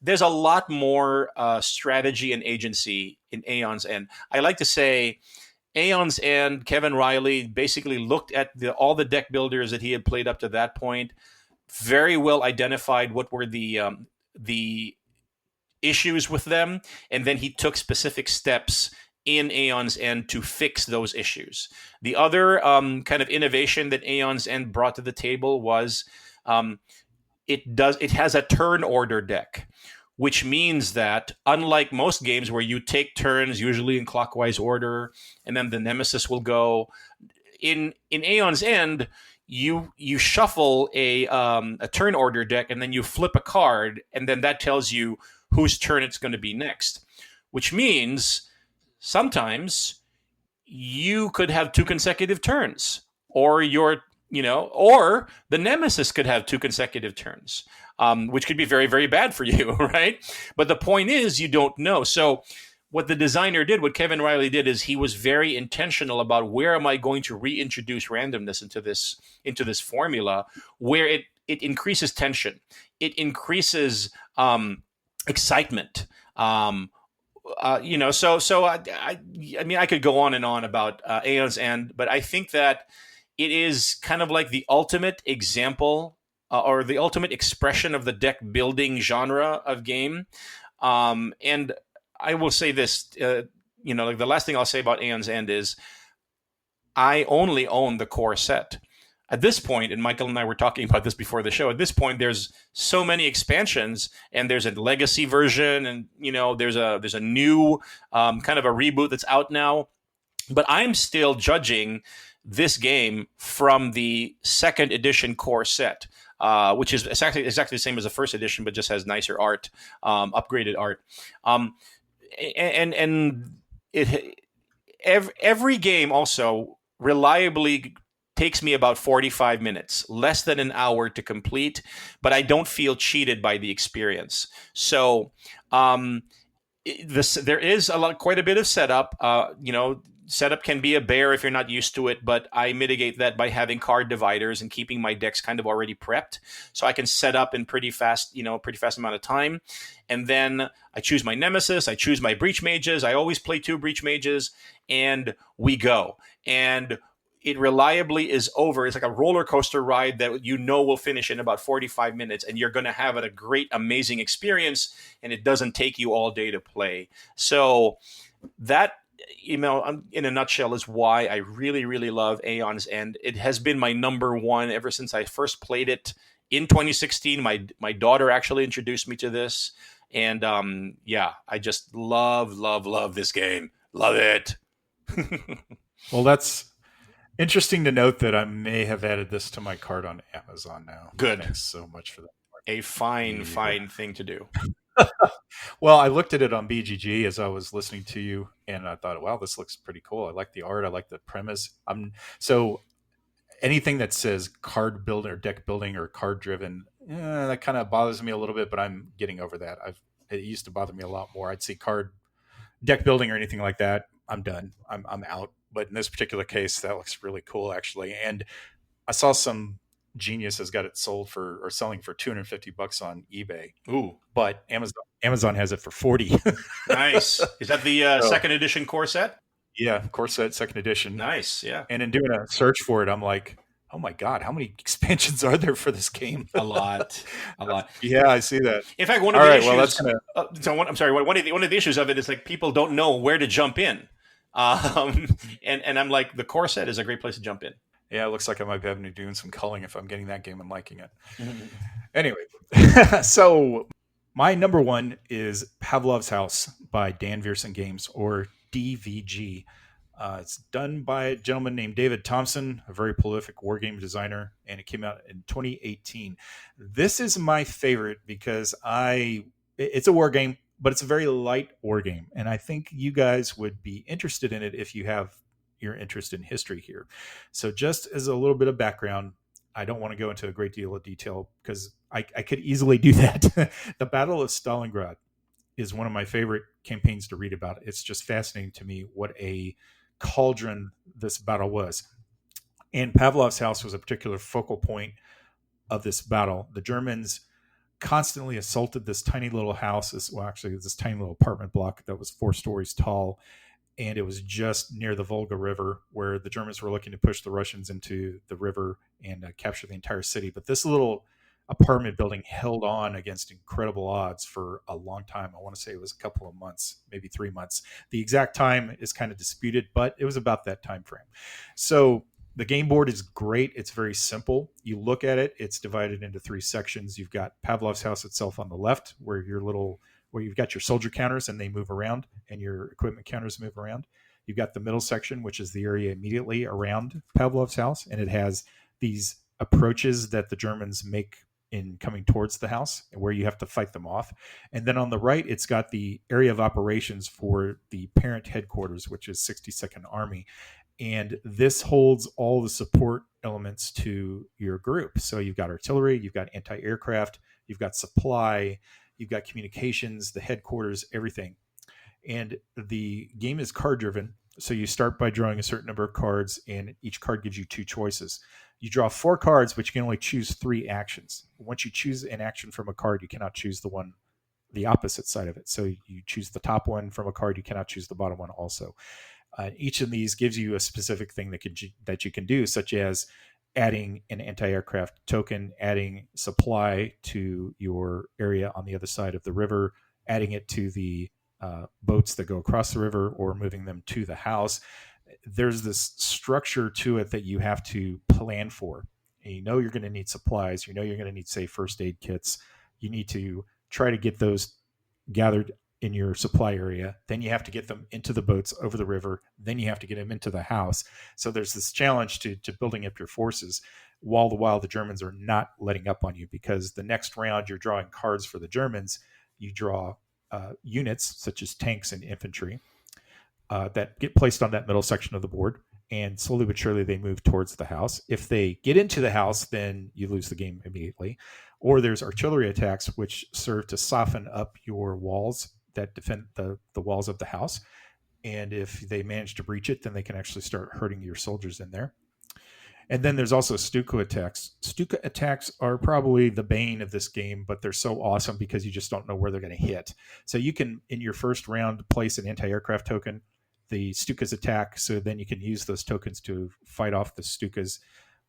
there's a lot more strategy and agency in Aeon's End. I like to say Aeon's End, Kevin Riley basically looked at all the deck builders that he had played up to that point, very well identified what were the issues with them, and then he took specific steps in Aeon's End to fix those issues. The other kind of innovation that Aeon's End brought to the table was it has a turn order deck, which means that unlike most games where you take turns, usually in clockwise order, and then the nemesis will go, in Aeon's End, you shuffle a turn order deck, and then you flip a card, and then that tells you whose turn it's going to be next, which means sometimes you could have two consecutive turns, or or the nemesis could have two consecutive turns, which could be very, very bad for you, right? But the point is, you don't know. So, what the designer did, what Kevin Riley did, is he was very intentional about where am I going to reintroduce randomness into this formula, where it increases tension, it increases excitement. I mean, I could go on and on about Aeon's End, but I think that it is kind of like the ultimate example, or the ultimate expression of the deck building genre of game. And I will say this, like the last thing I'll say about Aeon's End is I only own the core set. At this point, and Michael and I were talking about this before the show, at this point, there's so many expansions, and there's a legacy version, and there's a new kind of a reboot that's out now. But I'm still judging this game from the second edition core set, which is exactly the same as the first edition, but just has nicer art, upgraded art, and it every game also reliably takes me about 45 minutes, less than an hour to complete, but I don't feel cheated by the experience. So there is quite a bit of setup. Setup can be a bear if you're not used to it, but I mitigate that by having card dividers and keeping my decks kind of already prepped, so I can set up in pretty fast amount of time. And then I choose my nemesis, I choose my breach mages. I always play 2 breach mages, and we go. And it reliably is over. It's like a roller coaster ride that will finish in about 45 minutes, and you're going to have a great, amazing experience, and it doesn't take you all day to play. So that, in a nutshell, is why I really, really love Aeon's End. It has been my number one ever since I first played it in 2016. My daughter actually introduced me to this, and I just love this game. Love it. Well, that's interesting to note that I may have added this to my cart on Amazon now. Good. Thanks so much for that. A fine thing to do. Well, I looked at it on BGG as I was listening to you, and I thought, wow, this looks pretty cool. I like the art. I like the premise. So anything that says card building or deck building or card driven, that kind of bothers me a little bit, but I'm getting over that. It used to bother me a lot more. I'd see card deck building or anything like that, I'm done. I'm out. But in this particular case, that looks really cool, actually. And I saw some genius has got it selling for $250 on eBay. Ooh! But Amazon has it for $40. Nice. Is that the second edition core set? Yeah, core set, second edition. Nice. Yeah. And in doing a search for it, I'm like, oh my God, how many expansions are there for this game? A lot. Yeah, I see that. In fact, one of the issues of it is like people don't know where to jump in. And I'm like, the core set is a great place to jump in. Yeah, it looks like I might be having to do some culling if I'm getting that game and liking it. Mm-hmm. Anyway, so my number one is Pavlov's House by Dan Viersen Games, or DVG. It's done by a gentleman named David Thompson, a very prolific wargame designer, and it came out in 2018. This is my favorite because it's a war game, but it's a very light war game, and I think you guys would be interested in it if you have your interest in history here. So just as a little bit of background, I don't want to go into a great deal of detail because I could easily do that. The Battle of Stalingrad is one of my favorite campaigns to read about. It's just fascinating to me what a cauldron this battle was. And Pavlov's House was a particular focal point of this battle. The Germans constantly assaulted this tiny little house, this tiny little apartment block that was 4 stories tall. And it was just near the Volga River, where the Germans were looking to push the Russians into the river and capture the entire city. But this little apartment building held on against incredible odds for a long time. I want to say it was a couple of months, maybe 3 months. The exact time is kind of disputed, but it was about that time frame. So the game board is great. It's very simple. You look at it, it's divided into 3 sections. You've got Pavlov's House itself on the left, where you've got your soldier counters and they move around, and your equipment counters move around. You've got the middle section, which is the area immediately around Pavlov's House, and it has these approaches that the Germans make in coming towards the house, where you have to fight them off. And then on the right, it's got the area of operations for the parent headquarters, which is 62nd Army. And this holds all the support elements to your group. So you've got artillery, you've got anti-aircraft, you've got supply, you've got communications, the headquarters, everything. And the game is card driven. So you start by drawing a certain number of cards, and each card gives you 2 choices. You draw 4 cards, but you can only choose 3 actions. Once you choose an action from a card, you cannot choose the opposite side of it. So you choose the top one from a card, you cannot choose the bottom one also. Each of these gives you a specific thing that you can do, such as adding an anti-aircraft token, adding supply to your area on the other side of the river, adding it to the boats that go across the river, or moving them to the house. There's this structure to it that you have to plan for. And you know you're going to need supplies. You know you're going to need, say, first aid kits. You need to try to get those gathered in your supply area. Then you have to get them into the boats over the river. Then you have to get them into the house. So there's this challenge to building up your forces, while the Germans are not letting up on you, because the next round you're drawing cards for the Germans. You draw units such as tanks and infantry that get placed on that middle section of the board, and slowly but surely they move towards the house. If they get into the house, then you lose the game immediately. Or there's artillery attacks, which serve to soften up your walls that defend the walls of the house. And if they manage to breach it, then they can actually start hurting your soldiers in there. And then there's also Stuka attacks. Stuka attacks are probably the bane of this game, but they're so awesome because you just don't know where they're going to hit. So you can, in your first round, place an anti-aircraft token. The Stukas attack, so then you can use those tokens to fight off the Stukas.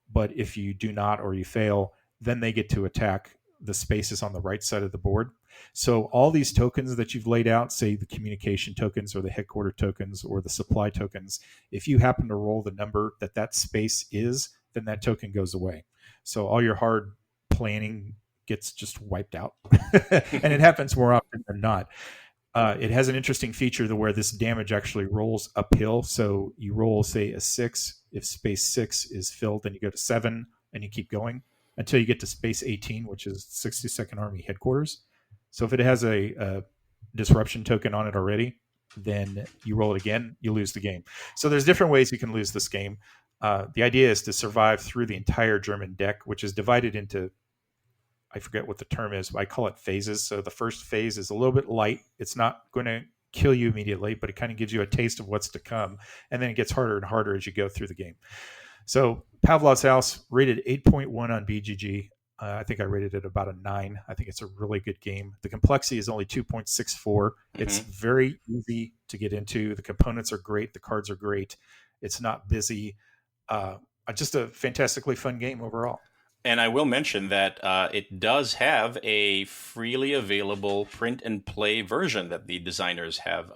But if you do not, or you fail, then they get to attack the spaces on the right side of the board. So all these tokens that you've laid out, say the communication tokens or the headquarter tokens or the supply tokens, if you happen to roll the number that space is, then that token goes away. So all your hard planning gets just wiped out. And it happens more often than not. It has an interesting feature where this damage actually rolls uphill. So you roll, say, a 6. If space 6 is filled, then you go to 7 and you keep going until you get to space 18, which is 62nd Army headquarters. So if it has a disruption token on it already, then you roll it again, you lose the game. So there's different ways you can lose this game. The idea is to survive through the entire German deck, which is divided into, I forget what the term is, but I call it phases. So the first phase is a little bit light. It's not going to kill you immediately, but it kind of gives you a taste of what's to come. And then it gets harder and harder as you go through the game. So Pavlov's House, rated 8.1 on BGG. I think I rated it about a 9. I think it's a really good game. The complexity is only 2.64. Mm-hmm. It's very easy to get into. The components are great. The cards are great. It's not busy. Just a fantastically fun game overall. And I will mention that it does have a freely available print and play version that the designers have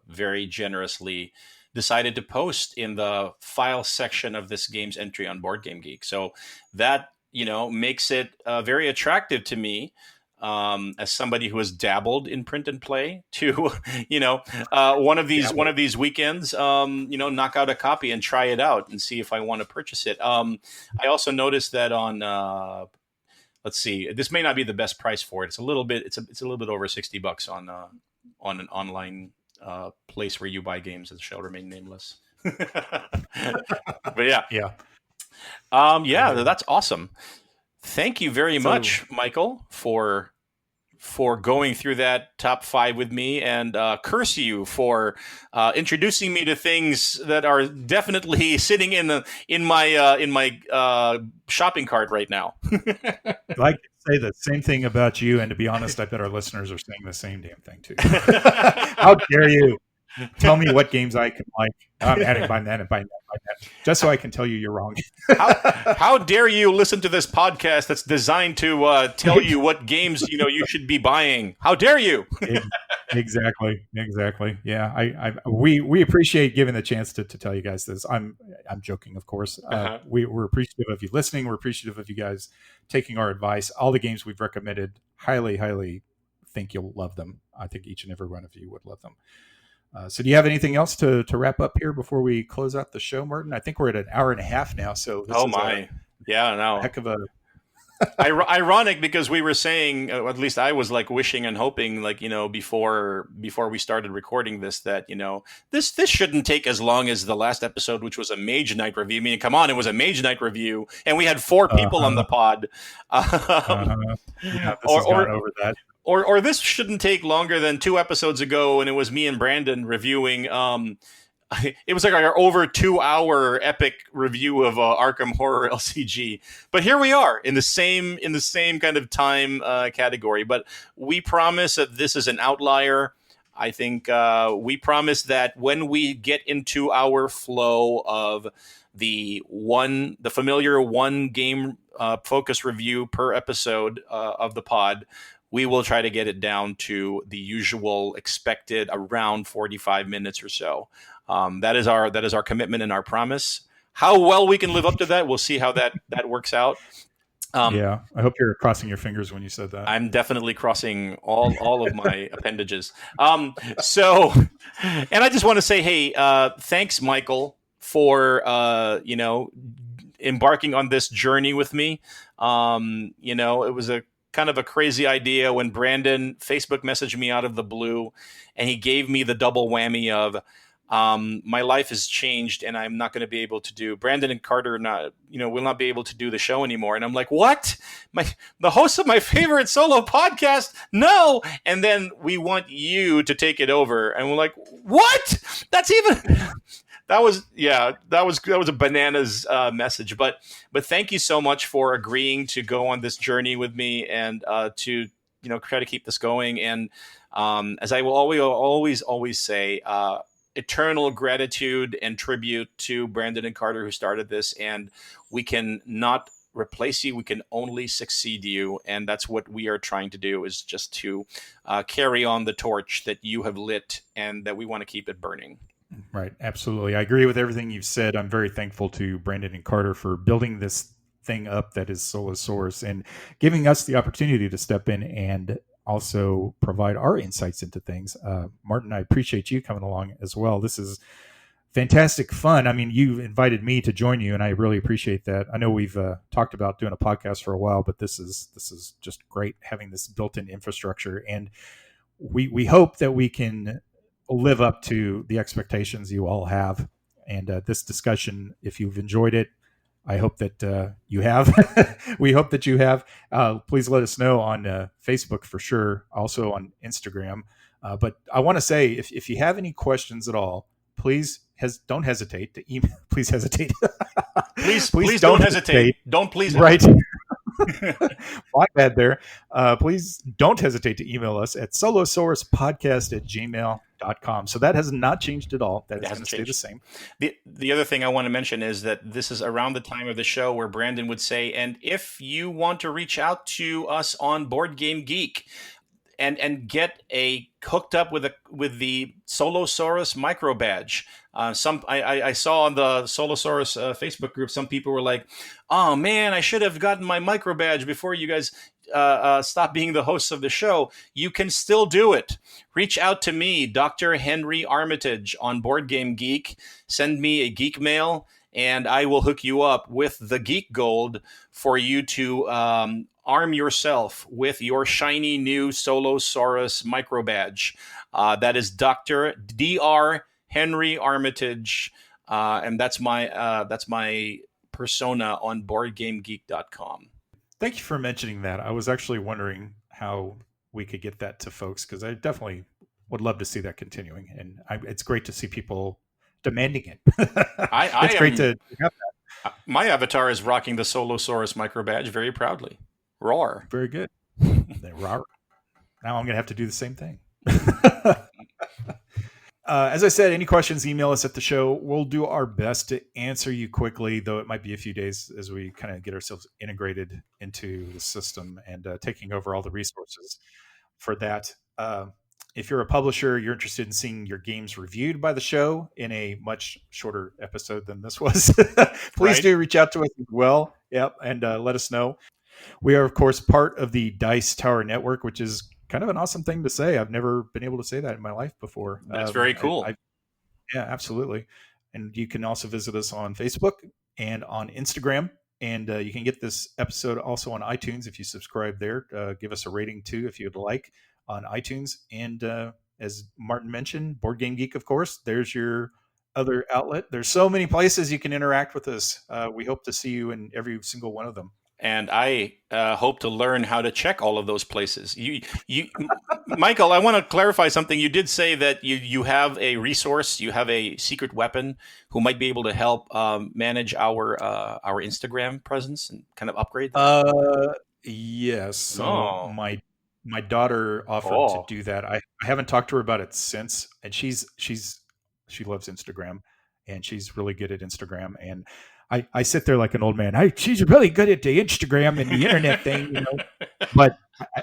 very generously decided to post in the file section of this game's entry on Board Game Geek. So that, makes it very attractive to me as somebody who has dabbled in print and play to, one of these weekends, knock out a copy and try it out and see if I want to purchase it. I also noticed that on, let's see, this may not be the best price for it. It's a little bit over $60 on an online place where you buy games that shall remain nameless. But yeah. That's awesome. Thank you very much, Michael, for going through that top 5 with me, and curse you for introducing me to things that are definitely sitting in my shopping cart right now. I can say the same thing about you, and to be honest, I bet our listeners are saying the same damn thing too. How dare you tell me what games I can like? I'm adding by that and by that, just so I can tell you you're wrong. How dare you listen to this podcast that's designed to tell you what games you should be buying? How dare you? Exactly. Yeah, we appreciate giving the chance to tell you guys this. I'm joking, of course. We're appreciative of you listening. We're appreciative of you guys taking our advice. All the games we've recommended, highly think you'll love them. I think each and every one of you would love them. So do you have anything else to wrap up here before we close out the show, Martin? I think we're at an hour and a half now. So Yeah, no. Heck of a Ironic because we were saying, at least I was like wishing and hoping, like before we started recording this, that this shouldn't take as long as the last episode, which was a Mage Knight review. I mean, come on, it was a Mage Knight review, and we had 4 people on the pod. Yeah, this Or has gone over that. or this shouldn't take longer than 2 episodes ago, and it was me and Brandon reviewing. It was like our over 2 hour epic review of Arkham Horror LCG. But here we are in the same kind of time category. But we promise that this is an outlier. I think we promise that when we get into our flow of the familiar one game focus review per episode of the pod, we will try to get it down to the usual expected around 45 minutes or so. That is our commitment and our promise. How well we can live up to that, we'll see how that works out. Yeah, I hope you're crossing your fingers when you said that. I'm definitely crossing all of my appendages. So, and I just want to say, hey, thanks, Michael, for embarking on this journey with me. It was a kind of a crazy idea when Brandon Facebook messaged me out of the blue, and he gave me the double whammy of my life has changed, and I'm not going to be able to do Brandon and Carter will not be able to do the show anymore. And I'm like, what? The host of my favorite solo podcast? No. And then we want you to take it over, and we're like, what? That's even. That was a bananas message, but thank you so much for agreeing to go on this journey with me and to try to keep this going. And as I will always say, eternal gratitude and tribute to Brandon and Carter who started this, and we can not replace you, we can only succeed you, and that's what we are trying to do, is just to carry on the torch that you have lit and that we want to keep it burning. Right. Absolutely. I agree with everything you've said. I'm very thankful to Brandon and Carter for building this thing up that is Solosaurus and giving us the opportunity to step in and also provide our insights into things. Martin, I appreciate you coming along as well. This is fantastic fun. I mean, you invited me to join you, and I really appreciate that. I know we've talked about doing a podcast for a while, but this is just great having this built-in infrastructure, and we hope that we can live up to the expectations you all have. And this discussion, if you've enjoyed it, I hope that you have. We hope that you have. Please let us know on Facebook for sure, also on Instagram. But I want to say, if you have any questions at all, please don't hesitate to email. Please hesitate. please don't hesitate. Don't please. Right. My bad there. Please don't hesitate to email us at solosauruspodcast@gmail.com. So that has not changed at all. That is going to stay the same. The other thing I want to mention is that this is around the time of the show where Brandon would say, and if you want to reach out to us on Board Game Geek and get hooked up with the Solosaurus micro badge. I saw on the Solosaurus Facebook group, some people were like, "Oh man, I should have gotten my micro badge before you guys stop being the hosts of the show." You can still do it. Reach out to me, Dr. Henry Armitage, on Board Game Geek. Send me a geek mail, and I will hook you up with the Geek Gold for you to arm yourself with your shiny new Solosaurus micro badge. That is Dr. Henry Armitage, and that's my persona on BoardGameGeek.com. Thank you for mentioning that. I was actually wondering how we could get that to folks, because I definitely would love to see that continuing, and it's great to see people demanding it. It's great to have that. My avatar is rocking the Solosaurus micro badge very proudly. Roar. Very good. Roar. Now I'm going to have to do the same thing. As I said, any questions, email us at the show. We'll do our best to answer you quickly, though it might be a few days as we kind of get ourselves integrated into the system and taking over all the resources for that. If you're a publisher, you're interested in seeing your games reviewed by the show in a much shorter episode than this was, please do reach out to us as well. Yep, and let us know. We are, of course, part of the Dice Tower Network, which is kind of an awesome thing to say. I've never been able to say that in my life before. That's very cool. Yeah, absolutely. And you can also visit us on Facebook and on Instagram. And you can get this episode also on iTunes if you subscribe there. Give us a rating too if you'd like on iTunes. And as Martin mentioned, Board Game Geek, of course, there's your other outlet. There's so many places you can interact with us. We hope to see you in every single one of them. And I hope to learn how to check all of those places. Michael, I want to clarify something. You did say that you have a resource, you have a secret weapon who might be able to help manage our Instagram presence and kind of upgrade that. Yes. So my daughter offered to do that. I haven't talked to her about it since, and she loves Instagram, and she's really good at Instagram. And I sit there like an old man. She's really good at the Instagram and the internet thing, but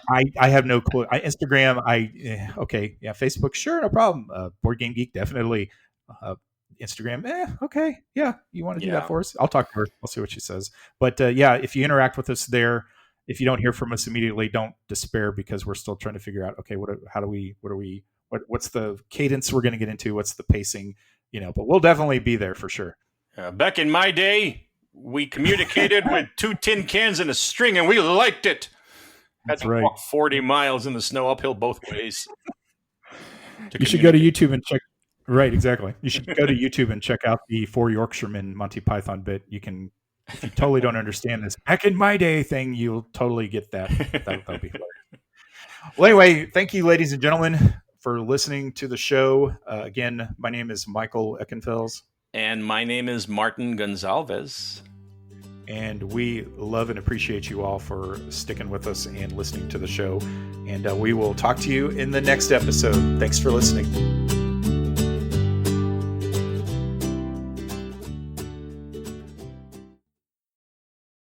I have no clue. Instagram, okay, yeah, Facebook, sure, no problem. Board Game Geek, definitely. Instagram, okay, yeah, you want to do that for us? I'll talk to her. I'll see what she says. But yeah, if you interact with us there, if you don't hear from us immediately, don't despair, because we're still trying to figure out, okay, what's the cadence we're going to get into? What's the pacing? But we'll definitely be there for sure. Back in my day, we communicated with 2 tin cans and a string, and we liked it. That's had to right. Walk 40 miles in the snow uphill both ways. You should go to YouTube and check. Right, exactly. You should go to YouTube and check out the 4 Yorkshiremen Monty Python bit. If you totally don't understand this back in my day thing, you'll totally get that. That'll be hilarious. Well, anyway, thank you, ladies and gentlemen, for listening to the show. Again, my name is Michael Eckenfels. And my name is Martin Gonzalez. And we love and appreciate you all for sticking with us and listening to the show. And we will talk to you in the next episode. Thanks for listening.